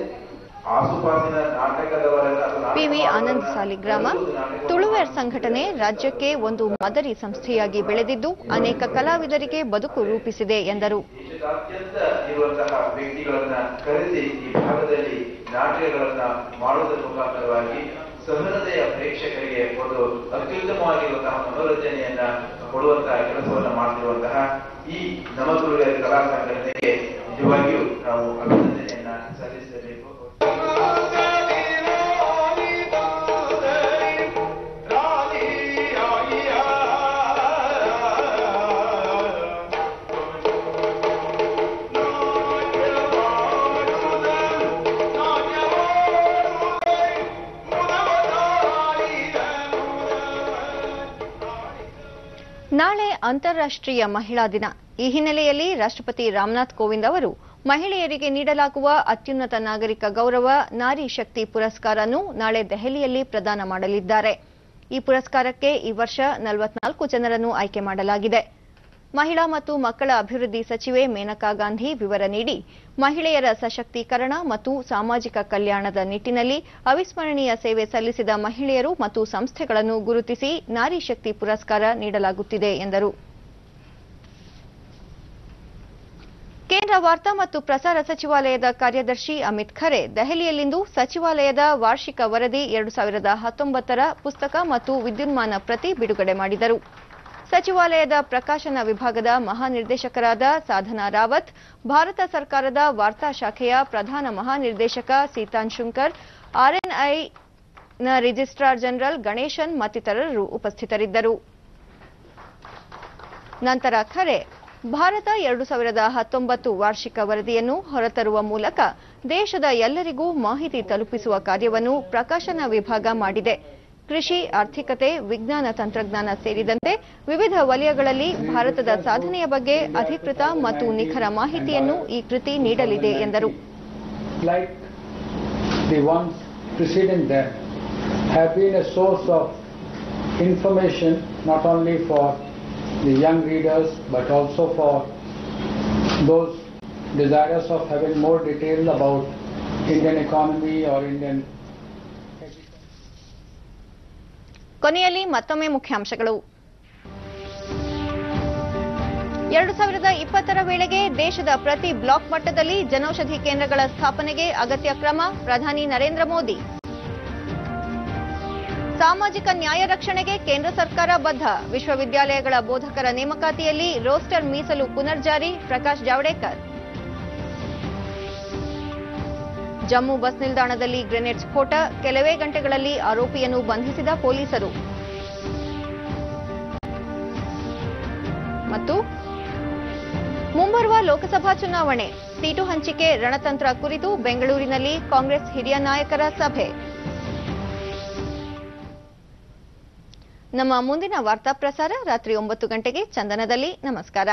ಆಸುಪಾಸಿನ ನಾಟಕದವರೆಲ್ಲ ಪಿವಿ ಆನಂದ್ ಸಾಲಿಗ್ರಾಮ ತುಳುವೇರ್ ಸಂಘಟನೆ ರಾಜ್ಯಕ್ಕೆ ಒಂದು ಮಾದರಿ ಸಂಸ್ಥೆಯಾಗಿ ಬೆಳೆದಿದ್ದು ಅನೇಕ ಕಲಾವಿದರಿಗೆ ಬದುಕು ರೂಪಿಸಿದೆ ಎಂದರು. ದೇಶದಾದ್ಯಂತ ಇರುವಂತಹ ವ್ಯಕ್ತಿಗಳನ್ನ ಕರೆಸಿ ಈ ಭಾಗದಲ್ಲಿ ನಾಟಕಗಳನ್ನ ಮಾಡುವುದರ ಮುಖಾಂತರವಾಗಿ ಸಹೃದಯ ಪ್ರೇಕ್ಷಕರಿಗೆ ಒಂದು ಅತ್ಯುತ್ತಮವಾಗಿರುವಂತಹ ಮನೋರಂಜನೆಯನ್ನ ಕೊಡುವಂತಹ ಕೆಲಸವನ್ನ ಮಾಡ್ತಿರುವಂತಹ ಈ ನಮ್ಮ ತುಳುವೇರ್ ಕಲಾ ಸಂಘಟನೆಗೆ ನಿಜವಾಗಿಯೂ ನಾವು ಅಭಿನಂದನೆಯನ್ನ ಸಲ್ಲಿಸಬೇಕು. ನಾಳೆ ಅಂತಾರಾಷ್ಟ್ರೀಯ ಮಹಿಳಾ ದಿನ. ಈ ಹಿನ್ನೆಲೆಯಲ್ಲಿ ರಾಷ್ಟ್ರಪತಿ ರಾಮನಾಥ್ ಕೋವಿಂದ್ ಅವರು ಮಹಿಳೆಯರಿಗೆ ನೀಡಲಾಗುವ ಅತ್ಯುನ್ನತ ನಾಗರಿಕ ಗೌರವ ನಾರಿ ಶಕ್ತಿ ಪುರಸ್ಕಾರವನ್ನು ನಾಳೆ ದೆಹಲಿಯಲ್ಲಿ ಪ್ರದಾನ ಮಾಡಲಿದ್ದಾರೆ. ಈ ಪುರಸ್ಕಾರಕ್ಕೆ ಈ ವರ್ಷ 44 ಜನರನ್ನು ಆಯ್ಕೆ ಮಾಡಲಾಗಿದೆ. ಮಹಿಳಾ ಮತ್ತು ಮಕ್ಕಳ ಅಭಿವೃದ್ಧಿ ಸಚಿವೆ ಮೇನಕಾ ಗಾಂಧಿ ವಿವರ ನೀಡಿ, ಮಹಿಳೆಯರ ಸಶಕ್ತೀಕರಣ ಮತ್ತು ಸಾಮಾಜಿಕ ಕಲ್ಯಾಣದ ನಿಟ್ಟಿನಲ್ಲಿ ಅವಿಸ್ಮರಣೀಯ ಸೇವೆ ಸಲ್ಲಿಸಿದ ಮಹಿಳೆಯರು ಮತ್ತು ಸಂಸ್ಥೆಗಳನ್ನು ಗುರುತಿಸಿ ನಾರಿ ಶಕ್ತಿ ಪುರಸ್ಕಾರ ನೀಡಲಾಗುತ್ತಿದೆ ಎಂದರು. ಕೇಂದ್ರ ವಾರ್ತಾ ಮತ್ತು ಪ್ರಸಾರ ಸಚಿವಾಲಯದ ಕಾರ್ಯದರ್ಶಿ ಅಮಿತ್ ಖರೆ ದೆಹಲಿಯಲ್ಲಿಂದು ಸಚಿವಾಲಯದ ವಾರ್ಷಿಕ ವರದಿ 2019ರ ಪುಸ್ತಕ ಮತ್ತು ವಿದ್ಯುನ್ಮಾನ ಪ್ರತಿ ಬಿಡುಗಡೆ ಮಾಡಿದರು. ಸಚಿವಾಲಯದ ಪ್ರಕಾಶನ ವಿಭಾಗದ ಮಹಾನಿರ್ದೇಶಕರಾದ ಸಾಧನಾ ರಾವತ್, ಭಾರತ ಸರ್ಕಾರದ ವಾರ್ತಾ ಶಾಖೆಯ ಪ್ರಧಾನ ಮಹಾನಿರ್ದೇಶಕ ಸೀತಾನ್ ಶುಂಕರ್, ಆರ್ಎನ್ಐನ ರಿಜಿಸ್ಟ್ರಾರ್ ಜನರಲ್ ಗಣೇಶನ್ ಮತ್ತಿತರರು ಉಪಸ್ಥಿತರಿದ್ದರು. ನಂತರ ಖರೆ ಭಾರತ 2019 ವಾರ್ಷಿಕ ವರದಿಯನ್ನು ಹೊರತರುವ ಮೂಲಕ ದೇಶದ ಎಲ್ಲರಿಗೂ ಮಾಹಿತಿ ತಲುಪಿಸುವ ಕಾರ್ಯವನ್ನು ಪ್ರಕಾಶನ ವಿಭಾಗ ಮಾಡಿದೆ. ಕೃಷಿ, ಆರ್ಥಿಕತೆ, ವಿಜ್ಞಾನ ತಂತ್ರಜ್ಞಾನ ಸೇರಿದಂತೆ ವಿವಿಧ ವಲಯಗಳಲ್ಲಿ ಭಾರತದ ಸಾಧನೆಯ ಬಗ್ಗೆ ಅಧಿಕೃತ ಮತ್ತು ನಿಖರ ಮಾಹಿತಿಯನ್ನು ಈ ಕೃತಿ ನೀಡಲಿದೆ ಎಂದರು. Like the ones preceding them have been a source of information not only for the young readers but also for those desirous of having more detail about Indian economy or Indian. ಕೊನೆಯಲ್ಲಿ ಮತ್ತೊಮ್ಮೆ ಮುಖ್ಯಾಂಶಗಳು. 2020ರ ವೇಳೆಗೆ ದೇಶದ ಪ್ರತಿ block ಮಟ್ಟದಲ್ಲಿ ಜನೌಷಧಿ ಕೇಂದ್ರಗಳ ಸ್ಥಾಪನೆಗೆ ಅಗತ್ಯ ಕ್ರಮ, ಪ್ರಧಾನಿ ನರೇಂದ್ರ ಮೋದಿ. ಸಾಮಾಜಿಕ ನ್ಯಾಯ ರಕ್ಷಣೆಗೆ ಕೇಂದ್ರ ಸರ್ಕಾರ ಬದ್ಧ, ವಿಶ್ವವಿದ್ಯಾಲಯಗಳ ಬೋಧಕರ ನೇಮಕಾತಿಯಲ್ಲಿ ರೋಸ್ಟರ್ ಮೀಸಲು ಪುನರ್ಜಾರಿ, ಪ್ರಕಾಶ್ ಜಾವಡೇಕರ್. ಜಮ್ಮು ಬಸ್ ನಿಲ್ದಾಣದಲ್ಲಿ ಗ್ರೆನೇಡ್ ಸ್ಫೋಟ, ಕೆಲವೇ ಗಂಟೆಗಳಲ್ಲಿ ಆರೋಪಿಯನ್ನು ಬಂಧಿಸಿದ ಪೊಲೀಸರು. ಮತ್ತು ಮುಂಬರುವ ಲೋಕಸಭಾ ಚುನಾವಣೆ, ಸೀಟು ಹಂಚಿಕೆ ರಣತಂತ್ರ ಕುರಿತು ಬೆಂಗಳೂರಿನಲ್ಲಿ ಕಾಂಗ್ರೆಸ್ ಹಿರಿಯ ನಾಯಕರ ಸಭೆ. ನಮ್ಮ ಮುಂದಿನ ವಾರ್ತಾ ಪ್ರಸಾರ ರಾತ್ರಿ 9 ಗಂಟೆಗೆ ಚಂದನದಲ್ಲಿ. ನಮಸ್ಕಾರ.